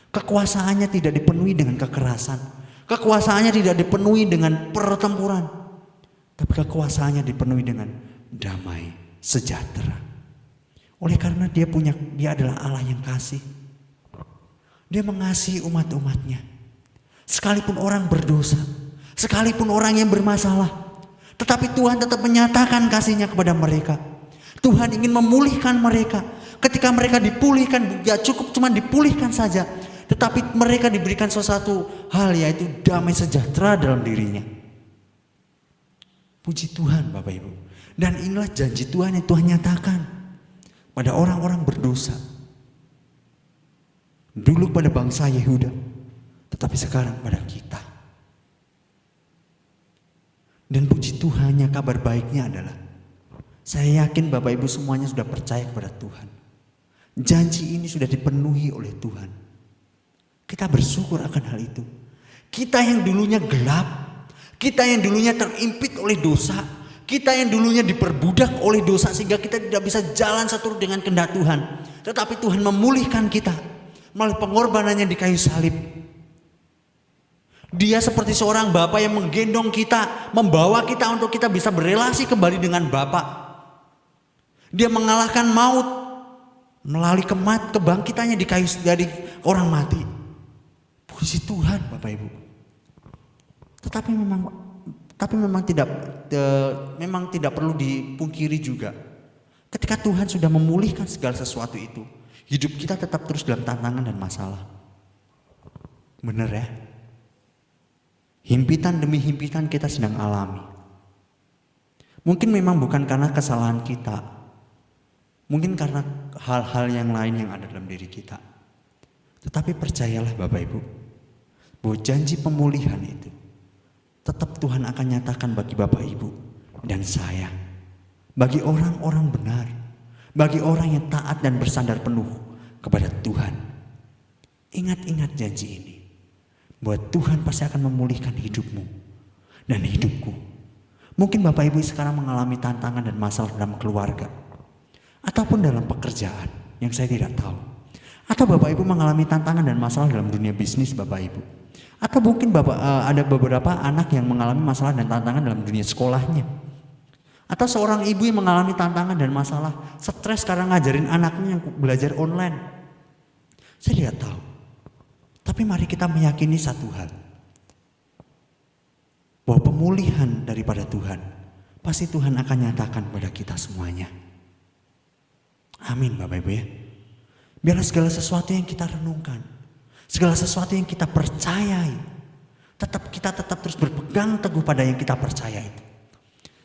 Speaker 4: Kekuasaannya tidak dipenuhi dengan kekerasan, kekuasaannya tidak dipenuhi dengan pertempuran, tapi kekuasaannya dipenuhi dengan damai sejahtera. Oleh karena dia adalah Allah yang kasih. Dia mengasihi umat-umatnya. Sekalipun orang berdosa, sekalipun orang yang bermasalah, tetapi Tuhan tetap menyatakan kasihnya kepada mereka. Tuhan ingin memulihkan mereka. Ketika mereka dipulihkan, gak cukup cuma dipulihkan saja, tetapi mereka diberikan sesuatu hal, yaitu damai sejahtera dalam dirinya. Puji Tuhan Bapak Ibu. Dan inilah janji Tuhan yang Tuhan nyatakan pada orang-orang berdosa. Dulu pada bangsa Yehuda, tetapi sekarang pada kita. Dan puji Tuhannya, kabar baiknya adalah, saya yakin Bapak Ibu semuanya sudah percaya kepada Tuhan. Janji ini sudah dipenuhi oleh Tuhan. Kita bersyukur akan hal itu. Kita yang dulunya gelap, kita yang dulunya terimpit oleh dosa, kita yang dulunya diperbudak oleh dosa sehingga kita tidak bisa jalan seturut dengan kehendak Tuhan. Tetapi Tuhan memulihkan kita melalui pengorbanannya di kayu salib. Dia seperti seorang bapa yang menggendong kita, membawa kita untuk kita bisa berelasi kembali dengan Bapa. Dia mengalahkan maut melalui kebangkitannya di kayu dari orang mati. Puji Tuhan, Bapak Ibu. Tetapi memang tidak perlu dipungkiri juga. Ketika Tuhan sudah memulihkan segala sesuatu itu, hidup kita tetap terus dalam tantangan dan masalah. Benar ya? Himpitan demi himpitan kita sedang alami. Mungkin memang bukan karena kesalahan kita. Mungkin karena hal-hal yang lain yang ada dalam diri kita. Tetapi percayalah Bapak Ibu, bahwa janji pemulihan itu tetap Tuhan akan nyatakan bagi Bapak Ibu dan saya. Bagi orang-orang benar, bagi orang yang taat dan bersandar penuh kepada Tuhan. Ingat-ingat janji ini, bahwa Tuhan pasti akan memulihkan hidupmu dan hidupku. Mungkin Bapak Ibu sekarang mengalami tantangan dan masalah dalam keluarga, ataupun dalam pekerjaan yang saya tidak tahu. Atau Bapak Ibu mengalami tantangan dan masalah dalam dunia bisnis Bapak Ibu. Atau mungkin ada beberapa anak yang mengalami masalah dan tantangan dalam dunia sekolahnya. Atau seorang ibu yang mengalami tantangan dan masalah stres karena ngajarin anaknya yang belajar online. Saya tidak tahu. Tapi mari kita meyakini satu hal. Bahwa pemulihan daripada Tuhan pasti Tuhan akan nyatakan pada kita semuanya. Amin Bapak Ibu ya. Biarlah segala sesuatu yang kita renungkan, segala sesuatu yang kita percayai, kita tetap terus berpegang teguh pada yang kita percaya itu.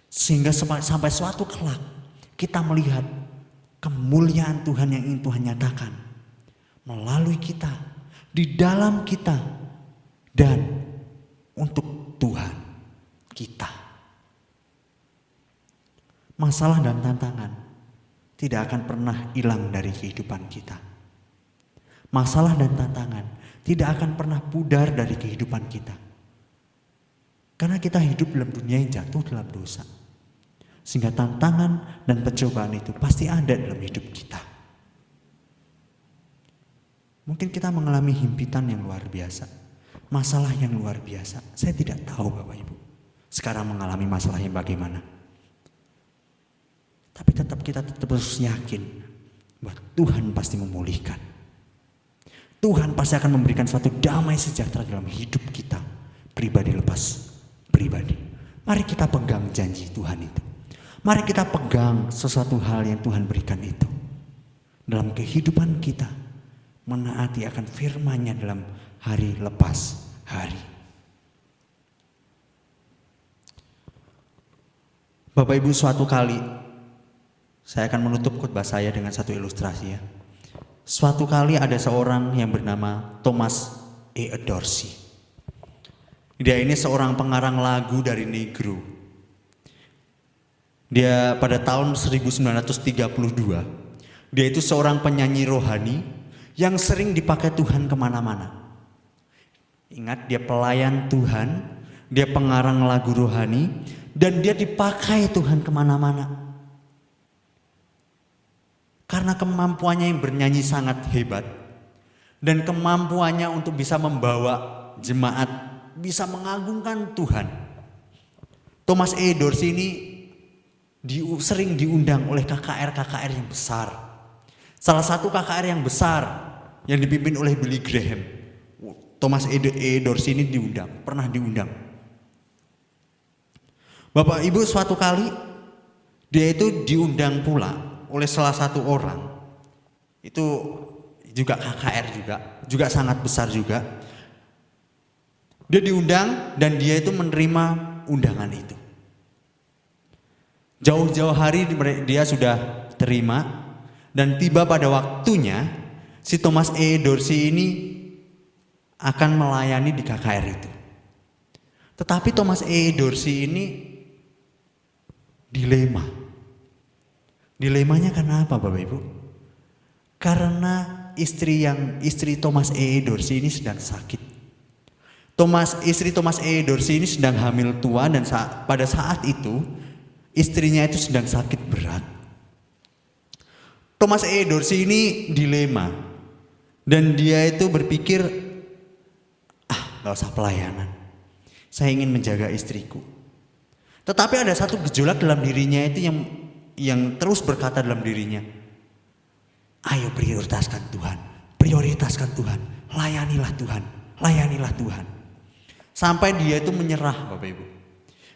Speaker 4: Sehingga sampai suatu kelak kita melihat kemuliaan Tuhan yang ingin Tuhan nyatakan melalui kita, di dalam kita, dan untuk Tuhan kita. Masalah dan tantangan tidak akan pernah hilang dari kehidupan kita. Masalah dan tantangan tidak akan pernah pudar dari kehidupan kita. Karena kita hidup dalam dunia yang jatuh dalam dosa. Sehingga tantangan dan pencobaan itu pasti ada dalam hidup kita. Mungkin kita mengalami himpitan yang luar biasa. Masalah yang luar biasa. Saya tidak tahu Bapak Ibu sekarang mengalami masalah yang bagaimana. Tapi kita tetap harus yakin bahwa Tuhan pasti memulihkan. Tuhan pasti akan memberikan suatu damai sejahtera dalam hidup kita, pribadi lepas pribadi. Mari kita pegang janji Tuhan itu. Mari kita pegang sesuatu hal yang Tuhan berikan itu. Dalam kehidupan kita, menaati akan firman-Nya dalam hari lepas hari. Bapak Ibu, suatu kali saya akan menutup khotbah saya dengan satu ilustrasi ya. Suatu kali ada seorang yang bernama Thomas E. Dorsey. Dia ini seorang pengarang lagu dari Negro. Dia pada tahun 1932, dia itu seorang penyanyi rohani yang sering dipakai Tuhan kemana-mana. Ingat, dia pelayan Tuhan, dia pengarang lagu rohani, dan dia dipakai Tuhan kemana-mana. Karena kemampuannya yang bernyanyi sangat hebat dan kemampuannya untuk bisa membawa jemaat, bisa mengagungkan Tuhan. Thomas E. Dorsey ini sering diundang oleh KKR yang besar. Salah satu KKR yang besar yang dipimpin oleh Billy Graham. Thomas E. Dorsey ini pernah diundang. Bapak Ibu, suatu kali dia itu diundang pula oleh salah satu orang, itu juga KKR juga sangat besar juga. Dia diundang dan dia itu menerima undangan itu. Jauh-jauh hari dia sudah terima dan tiba pada waktunya si Thomas E. Dorsey ini akan melayani di KKR itu. Tetapi Thomas E. Dorsey ini dilema. Dilemanya karena apa Bapak Ibu? Karena istri Thomas E. Dorsey ini sedang sakit. Istri Thomas E. Dorsey ini sedang hamil tua dan pada saat itu istrinya itu sedang sakit berat. Thomas E. Dorsey ini dilema dan dia itu berpikir, gak usah pelayanan, saya ingin menjaga istriku. Tetapi ada satu gejolak dalam dirinya itu yang terus berkata dalam dirinya, ayo prioritaskan Tuhan, layanilah Tuhan. Sampai dia itu menyerah, Bapak Ibu.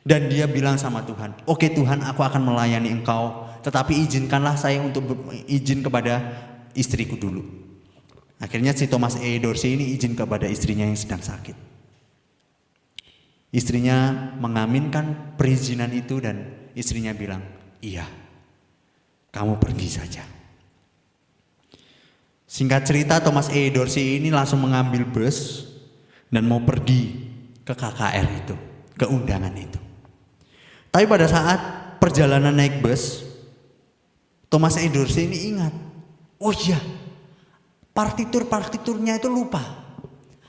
Speaker 4: Dan dia bilang sama Tuhan, oke Tuhan, aku akan melayani Engkau, tetapi izinkanlah saya untuk izin kepada istriku dulu. Akhirnya si Thomas E. Dorsey ini izin kepada istrinya yang sedang sakit. Istrinya mengaminkan perizinan itu dan istrinya bilang, iya, kamu pergi saja. Singkat cerita, Thomas E. Dorsey ini langsung mengambil bus dan mau pergi ke KKR itu, ke undangan itu. Tapi pada saat perjalanan naik bus, Thomas E. Dorsey ini ingat, oh iya, partiturnya itu lupa.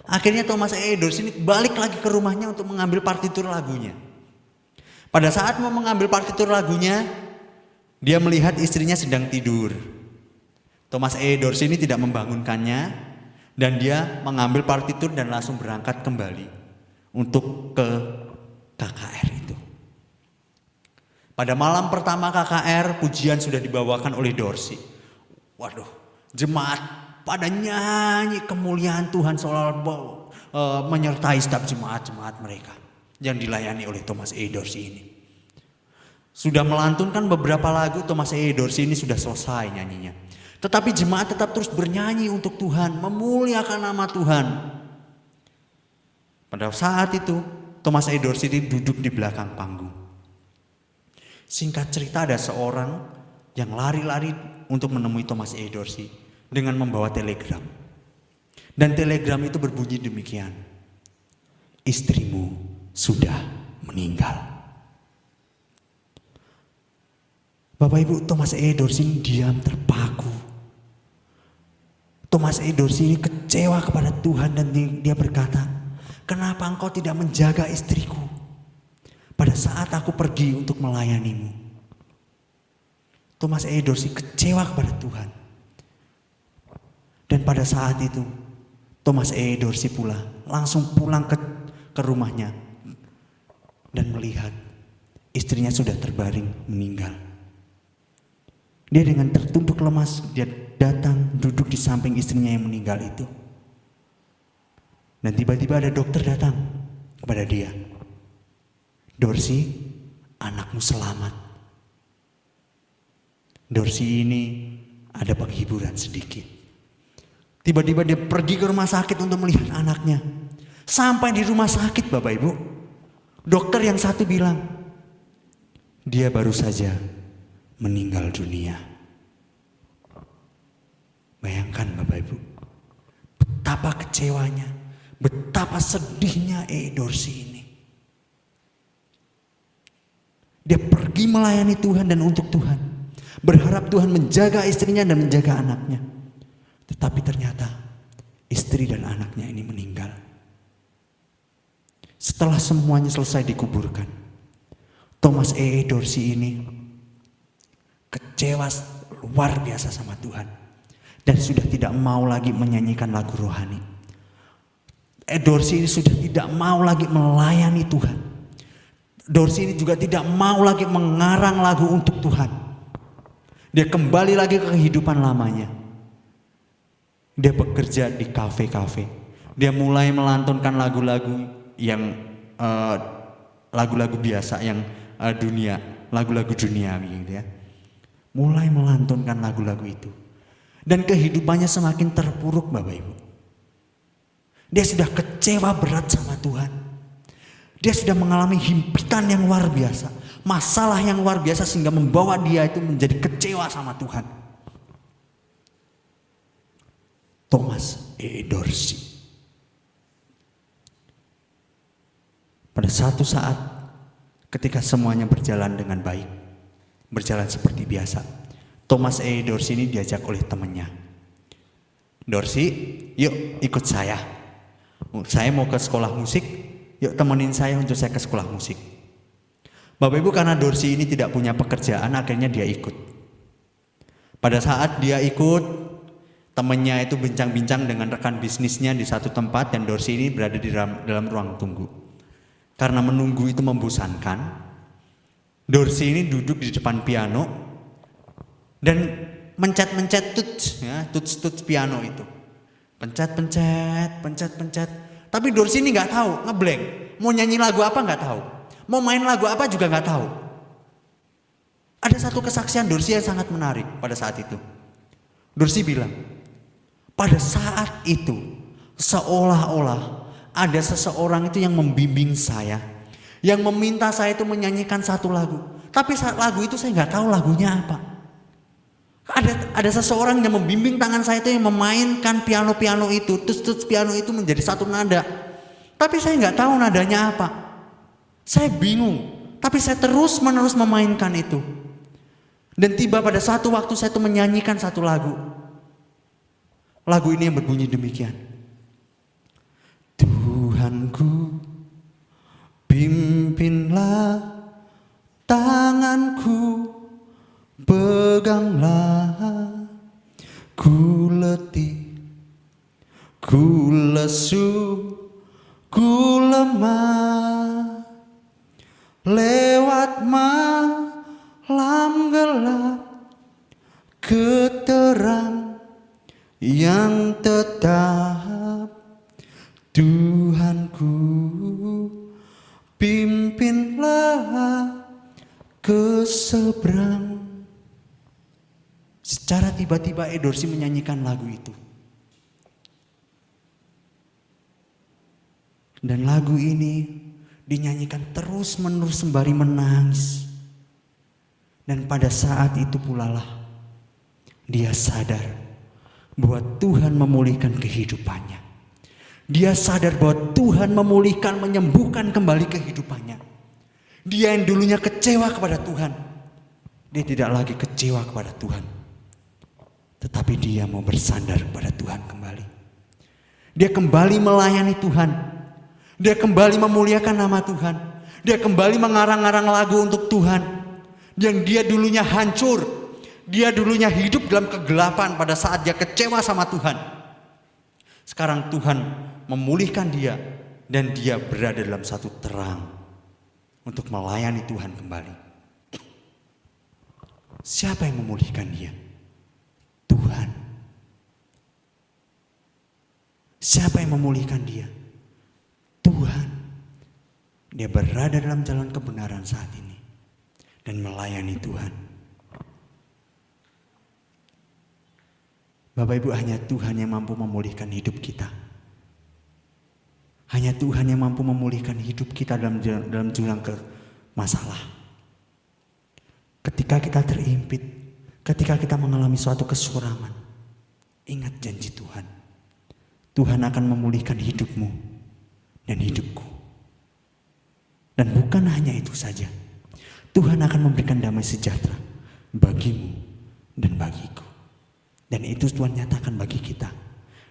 Speaker 4: Akhirnya Thomas E. Dorsey ini balik lagi ke rumahnya untuk mengambil partitur lagunya. Pada saat mau mengambil partitur lagunya, dia melihat istrinya sedang tidur. Thomas E. Dorsey ini tidak membangunkannya dan dia mengambil partitur dan langsung berangkat kembali untuk ke KKR itu. Pada malam pertama KKR, pujian sudah dibawakan oleh Dorsey. Waduh, jemaat pada nyanyi kemuliaan Tuhan seolah menyertai setiap jemaat-jemaat mereka yang dilayani oleh Thomas E. Dorsey ini. Sudah melantunkan beberapa lagu, Thomas E. Dorsey ini sudah selesai nyanyinya. Tetapi jemaat tetap terus bernyanyi untuk Tuhan, memuliakan nama Tuhan. Pada saat itu, Thomas E. Dorsey duduk di belakang panggung. Singkat cerita, ada seorang yang lari-lari untuk menemui Thomas E. Dorsey dengan membawa telegram. Dan telegram itu berbunyi demikian, istrimu sudah meninggal. Bapak Ibu, Thomas E. Dorsey diam terpaku. Thomas E. Dorsey ini kecewa kepada Tuhan dan dia berkata, kenapa engkau tidak menjaga istriku pada saat aku pergi untuk melayanimu? Thomas E. Dorsey kecewa kepada Tuhan. Dan pada saat itu Thomas E. Dorsey pula langsung pulang ke rumahnya dan melihat istrinya sudah terbaring meninggal. Dia dengan tertunduk lemas, dia datang duduk di samping istrinya yang meninggal itu. Dan tiba-tiba ada dokter datang kepada dia. Dorsey, anakmu selamat. Dorsey ini ada penghiburan sedikit. Tiba-tiba dia pergi ke rumah sakit untuk melihat anaknya. Sampai di rumah sakit, Bapak Ibu, dokter yang satu bilang, dia baru saja meninggal dunia. Bayangkan Bapak Ibu, betapa kecewanya, betapa sedihnya E. Dorsey ini. Dia pergi melayani Tuhan dan untuk Tuhan, berharap Tuhan menjaga istrinya dan menjaga anaknya. Tetapi ternyata istri dan anaknya ini meninggal. Setelah semuanya selesai dikuburkan, Thomas E. Dorsey ini kecewa luar biasa sama Tuhan dan sudah tidak mau lagi menyanyikan lagu rohani. Dorsey ini sudah tidak mau lagi melayani Tuhan. Dorsey ini juga tidak mau lagi mengarang lagu untuk Tuhan. Dia kembali lagi ke kehidupan lamanya. Dia bekerja di kafe-kafe. Dia mulai melantunkan lagu-lagu yang lagu-lagu biasa yang dunia, lagu-lagu duniawi gitu ya. Mulai melantunkan lagu-lagu itu. Dan kehidupannya semakin terpuruk, Bapak Ibu. Dia sudah kecewa berat sama Tuhan. Dia sudah mengalami himpitan yang luar biasa. Masalah yang luar biasa sehingga membawa dia itu menjadi kecewa sama Tuhan. Thomas E. Dorsey. Pada satu saat ketika semuanya berjalan dengan baik, berjalan seperti biasa, Thomas E. Dorsey ini diajak oleh temannya. Dorsi, yuk ikut saya. Saya mau ke sekolah musik, yuk temenin saya untuk saya ke sekolah musik. Bapak Ibu, karena Dorsi ini tidak punya pekerjaan, akhirnya dia ikut. Pada saat dia ikut, temannya itu bincang-bincang dengan rekan bisnisnya di satu tempat, dan Dorsi ini berada di dalam ruang tunggu. Karena menunggu itu membosankan, Dorsi ini duduk di depan piano dan mencet-mencet tuts piano itu. Pencet. Tapi Dorsi ini nggak tahu, ngeblank. Mau nyanyi lagu apa nggak tahu. Mau main lagu apa juga nggak tahu. Ada satu kesaksian Dorsi yang sangat menarik pada saat itu. Dorsi bilang, pada saat itu seolah-olah ada seseorang itu yang membimbing saya, yang meminta saya itu menyanyikan satu lagu. Tapi saat lagu itu saya nggak tahu lagunya apa. Ada seseorang yang membimbing tangan saya itu, yang memainkan piano itu, tuts piano itu menjadi satu nada. Tapi saya nggak tahu nadanya apa. Saya bingung. Tapi saya terus-menerus memainkan itu. Dan tiba pada satu waktu saya itu menyanyikan satu lagu. Lagu ini yang berbunyi demikian. Tuhanku, pimpinlah tanganku, peganglah, ku letih, ku lesu, ku lemah, lewat malam gelap, ke terang yang tetap. Tuhanku, pimpinlah ke seberang. Secara tiba-tiba Dorsi menyanyikan lagu itu. Dan lagu ini dinyanyikan terus-menerus sembari menangis. Dan pada saat itu pula lah dia sadar bahwa Tuhan memulihkan kehidupannya. Dia sadar bahwa Tuhan memulihkan, menyembuhkan kembali kehidupannya. Dia yang dulunya kecewa kepada Tuhan, dia tidak lagi kecewa kepada Tuhan. Tetapi dia mau bersandar kepada Tuhan kembali. Dia kembali melayani Tuhan. Dia kembali memuliakan nama Tuhan. Dia kembali mengarang-arang lagu untuk Tuhan. Yang dia dulunya hancur. Dia dulunya hidup dalam kegelapan pada saat dia kecewa sama Tuhan. Sekarang Tuhan memulihkan dia. Dan dia berada dalam satu terang untuk melayani Tuhan kembali. Siapa yang memulihkan dia? Tuhan. Siapa yang memulihkan dia? Tuhan. Dia berada dalam jalan kebenaran saat ini dan melayani Tuhan. Bapak Ibu, hanya Tuhan yang mampu memulihkan hidup kita. Hanya Tuhan yang mampu memulihkan hidup kita dalam jurang ke masalah. Ketika kita terimpit, ketika kita mengalami suatu kesuraman, ingat janji Tuhan. Tuhan akan memulihkan hidupmu dan hidupku. Dan bukan hanya itu saja. Tuhan akan memberikan damai sejahtera bagimu dan bagiku. Dan itu Tuhan nyatakan bagi kita.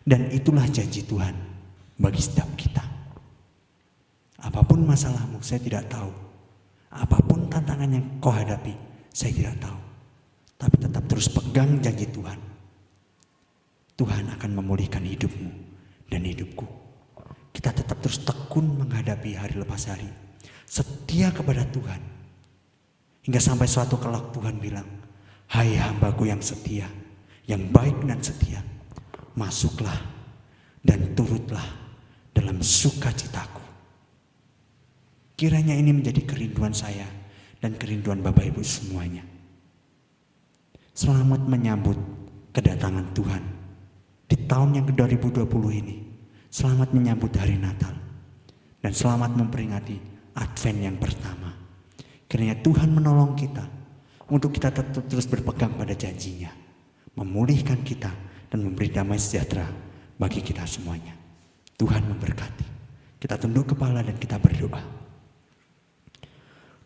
Speaker 4: Dan itulah janji Tuhan bagi setiap kita. Apapun masalahmu, saya tidak tahu. Apapun tantangan yang kau hadapi, saya tidak tahu. Tapi tetap terus pegang janji Tuhan. Tuhan akan memulihkan hidupmu dan hidupku. Kita tetap terus tekun menghadapi hari lepas hari. Setia kepada Tuhan. Hingga sampai suatu kelak Tuhan bilang, hai hambaku yang setia, yang baik dan setia, masuklah dan turutlah dalam sukacitaku. Kiranya ini menjadi kerinduan saya dan kerinduan Bapak Ibu semuanya. Selamat menyambut kedatangan Tuhan di tahun yang ke-2020 ini. Selamat menyambut hari Natal dan selamat memperingati Advent yang pertama. Kiranya Tuhan menolong kita untuk kita tetap terus berpegang pada janjinya, memulihkan kita dan memberi damai sejahtera bagi kita semuanya. Tuhan memberkati. Kita tunduk kepala dan kita berdoa.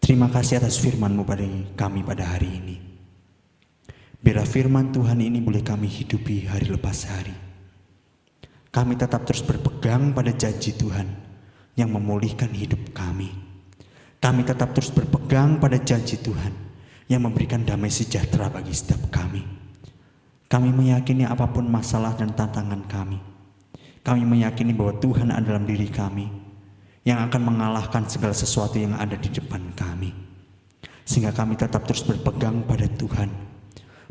Speaker 4: Terima kasih atas firman-Mu pada kami pada hari ini. Biarlah firman Tuhan ini boleh kami hidupi hari lepas hari. kami tetap terus berpegang pada janji Tuhan yang memulihkan hidup kami. Kami tetap terus berpegang pada janji Tuhan yang memberikan damai sejahtera bagi setiap kami. Kami meyakini apapun masalah dan tantangan kami, kami meyakini bahwa Tuhan ada dalam diri kami yang akan mengalahkan segala sesuatu yang ada di depan kami. Sehingga kami tetap terus berpegang pada Tuhan,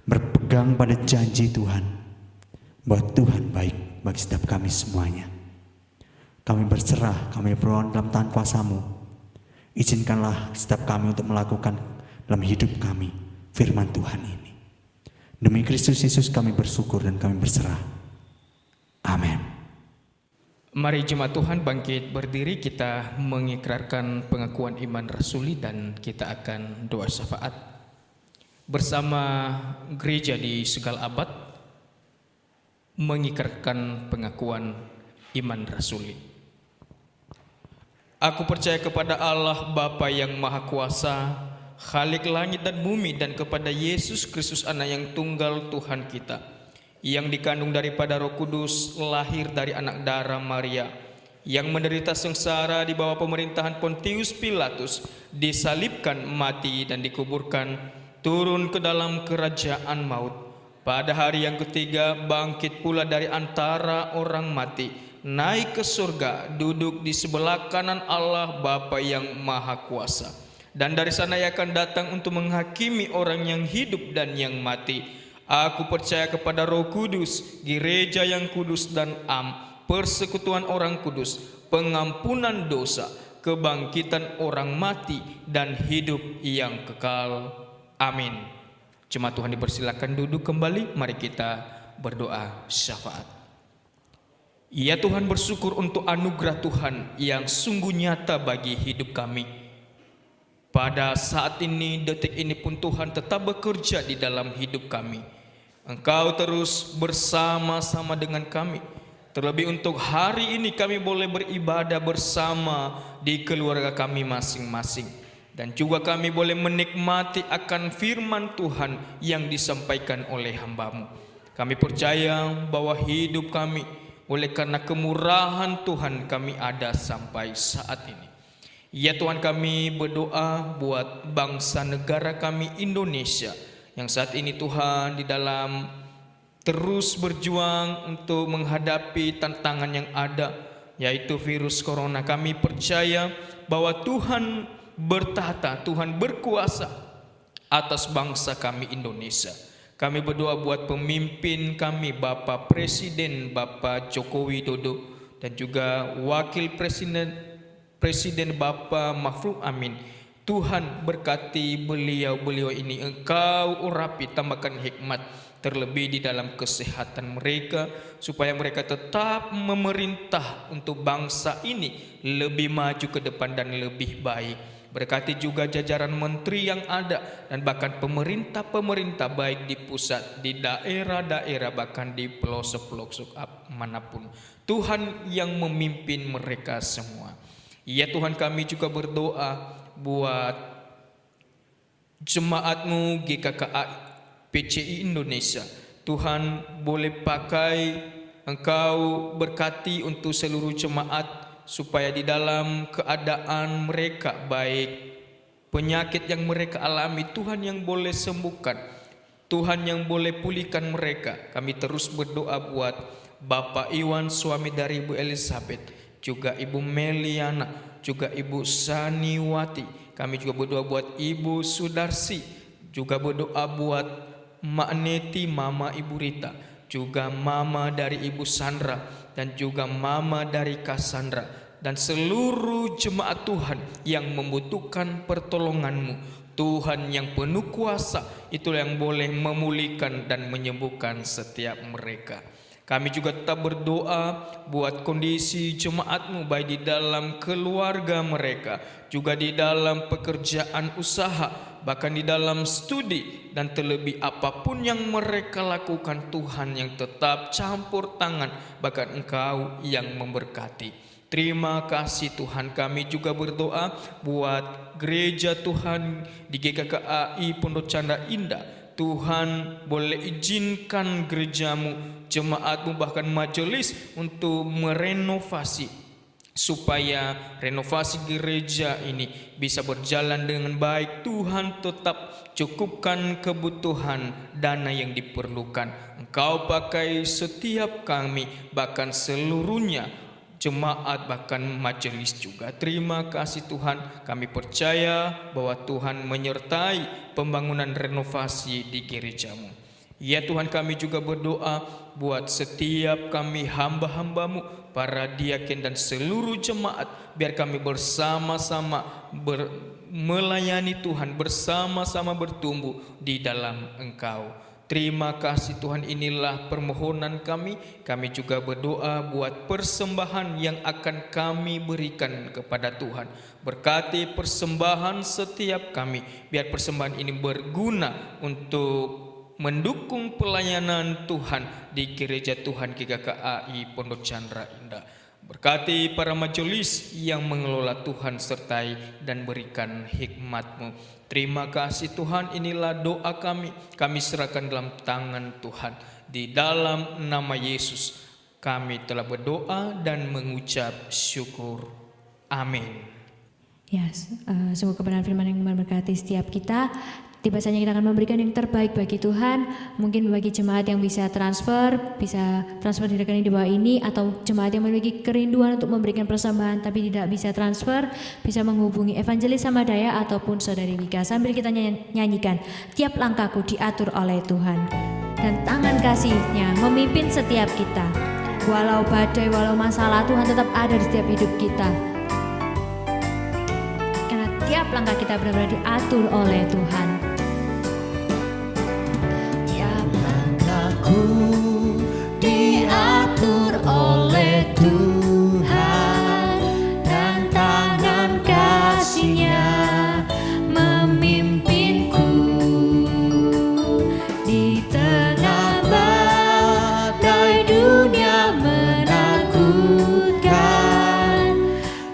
Speaker 4: berpegang pada janji Tuhan, bahwa Tuhan baik bagi setiap kami semuanya. Kami berserah, kami berdoa dalam tangan kuasa-Mu. Izinkanlah setiap kami untuk melakukan dalam hidup kami firman Tuhan ini. Demi Kristus Yesus kami bersyukur dan kami berserah. Amin.
Speaker 2: Mari jemaat Tuhan bangkit berdiri, kita mengikrarkan pengakuan iman rasuli dan kita akan doa syafaat bersama gereja di segala abad mengikrarkan pengakuan iman rasuli. Aku percaya kepada Allah Bapa yang Maha Kuasa, Khalik langit dan bumi, dan kepada Yesus Kristus Anak yang tunggal Tuhan kita, yang dikandung daripada Roh Kudus, lahir dari anak darah Maria, yang menderita sengsara di bawah pemerintahan Pontius Pilatus, disalibkan, mati dan dikuburkan, turun ke dalam kerajaan maut. Pada hari yang ketiga bangkit pula dari antara orang mati, naik ke surga, duduk di sebelah kanan Allah Bapa yang Maha Kuasa. Dan dari sana ia akan datang untuk menghakimi orang yang hidup dan yang mati. Aku percaya kepada Roh Kudus, gereja yang kudus dan am, persekutuan orang kudus, pengampunan dosa, kebangkitan orang mati, dan hidup yang kekal. Amin. Jemaat Tuhan dipersilakan duduk kembali. Mari kita berdoa syafaat. Ya Tuhan, bersyukur untuk anugerah Tuhan yang sungguh nyata bagi hidup kami. Pada saat ini, detik ini pun Tuhan tetap bekerja di dalam hidup kami. Engkau terus bersama-sama dengan kami. Terlebih untuk hari ini kami boleh beribadah bersama di keluarga kami masing-masing. Dan juga kami boleh menikmati akan firman Tuhan yang disampaikan oleh hamba-Mu. Kami percaya bahwa hidup kami oleh karena kemurahan Tuhan kami ada sampai saat ini. Ya Tuhan, kami berdoa buat bangsa negara kami Indonesia yang saat ini Tuhan di dalam terus berjuang untuk menghadapi tantangan yang ada, yaitu virus corona. Kami percaya bahwa Tuhan bertahta, Tuhan berkuasa atas bangsa kami Indonesia. Kami berdoa buat pemimpin kami, Bapak Presiden, Bapak Joko Widodo, dan juga Wakil Presiden Bapak Mahfud Amin. Tuhan berkati beliau-beliau ini. Engkau urapi, tambahkan hikmat, terlebih di dalam kesehatan mereka, supaya mereka tetap memerintah untuk bangsa ini lebih maju ke depan dan lebih baik. Berkati juga jajaran menteri yang ada dan bahkan pemerintah-pemerintah baik di pusat, di daerah-daerah, bahkan di pelosok-pelosok manapun. Tuhan yang memimpin mereka semua. Ya Tuhan, kami juga berdoa buat jemaat-Mu GKKA PCI Indonesia. Tuhan boleh pakai, Engkau berkati untuk seluruh jemaat, supaya di dalam keadaan mereka, baik penyakit yang mereka alami, Tuhan yang boleh sembuhkan, Tuhan yang boleh pulihkan mereka. Kami terus berdoa buat Bapak Iwan, suami dari Ibu Elizabeth, juga Ibu Meliana, juga Ibu Saniwati. Kami juga berdoa buat Ibu Sudarsi, juga berdoa buat Mak Neti, Mama Ibu Rita, juga Mama dari Ibu Sandra, dan juga Mama dari Cassandra, dan seluruh jemaat Tuhan yang membutuhkan pertolongan-Mu. Tuhan yang penuh kuasa, itulah yang boleh memulihkan dan menyembuhkan setiap mereka. Kami juga tetap berdoa buat kondisi jemaat-Mu, baik di dalam keluarga mereka, juga di dalam pekerjaan usaha, bahkan di dalam studi, dan terlebih apapun yang mereka lakukan, Tuhan yang tetap campur tangan, bahkan Engkau yang memberkati. Terima kasih Tuhan. Kami juga berdoa buat gereja Tuhan di GKKAI Pondok Canda Indah, Tuhan boleh izinkan gerejamu, jemaatmu, bahkan majelis untuk merenovasi, supaya renovasi gereja ini bisa berjalan dengan baik. Tuhan tetap cukupkan kebutuhan dana yang diperlukan. Engkau pakai setiap kami, bahkan seluruhnya, jemaat bahkan majelis juga. Terima kasih Tuhan, kami percaya bahwa Tuhan menyertai pembangunan renovasi di gerejamu. Ya Tuhan, kami juga berdoa buat setiap kami hamba-hambamu, para diaken dan seluruh jemaat, biar kami bersama-sama melayani Tuhan, bersama-sama bertumbuh di dalam Engkau. Terima kasih Tuhan, inilah permohonan kami. Kami juga berdoa buat persembahan yang akan kami berikan kepada Tuhan. Berkati persembahan setiap kami, biar persembahan ini berguna untuk mendukung pelayanan Tuhan di Gereja Tuhan GKKAI Pondok Chandra Indah. Berkati para majelis yang mengelola, Tuhan sertai dan berikan hikmat-Mu. Terima kasih Tuhan, inilah doa kami serahkan dalam tangan Tuhan. Di dalam nama Yesus kami telah berdoa dan mengucap syukur. Amin.
Speaker 1: Ya, semoga kebenaran firman yang memberkati setiap kita. Tiba saatnya kita akan memberikan yang terbaik bagi Tuhan. Mungkin bagi jemaat yang bisa transfer di rekening di bawah ini, atau jemaat yang memiliki kerinduan untuk memberikan persembahan tapi tidak bisa transfer, bisa menghubungi Evangelis Samadaya ataupun Saudari Wika. Sambil kita nyanyikan tiap langkahku diatur oleh Tuhan, dan tangan kasih-Nya memimpin setiap kita. Walau badai, walau masalah, Tuhan tetap ada di setiap hidup kita. Karena tiap langkah kita benar-benar diatur oleh Tuhan.
Speaker 3: Ku diatur oleh Tuhan, dan tangan kasih-Nya memimpinku. Di tengah badai dunia menakutkan,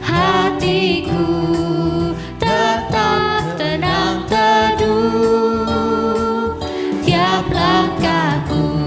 Speaker 3: hatiku tetap tenang teduh. Tiap langkahku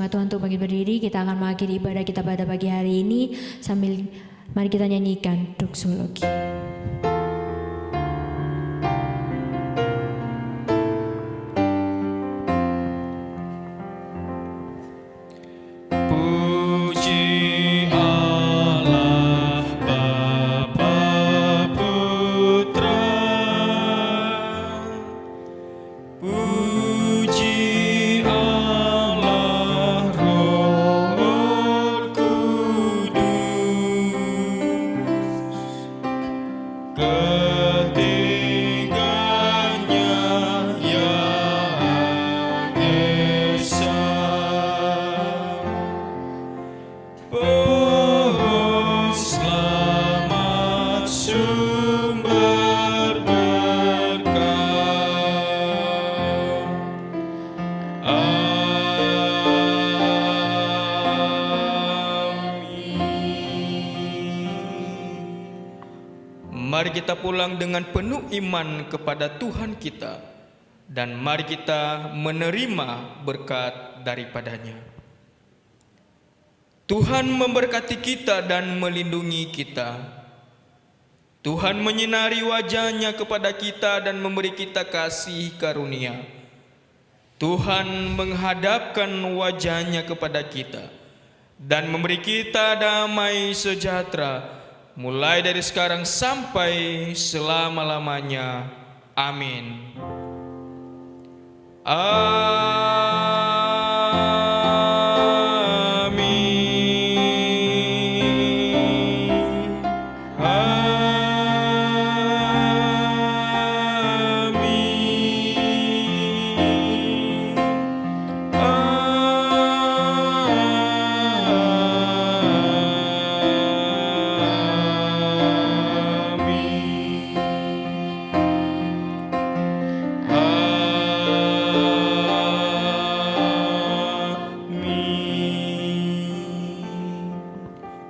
Speaker 1: Tuhan untuk bagi berdiri, kita akan mengakhiri ibadah kita pada pagi hari ini sambil mari kita nyanyikan doksologi.
Speaker 2: mari kita pulang dengan penuh iman kepada Tuhan kita, dan mari kita menerima berkat daripadanya. Tuhan memberkati kita dan melindungi kita. Tuhan menyinari wajah-Nya kepada kita dan memberi kita kasih karunia. Tuhan menghadapkan wajah-Nya kepada kita dan memberi kita damai sejahtera, mulai dari sekarang sampai selama-lamanya. Amin.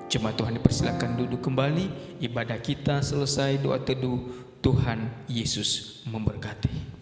Speaker 2: Jemaat Tuhan dipersilakan duduk kembali. Ibadah kita selesai, doa teduh. Tuhan Yesus memberkati.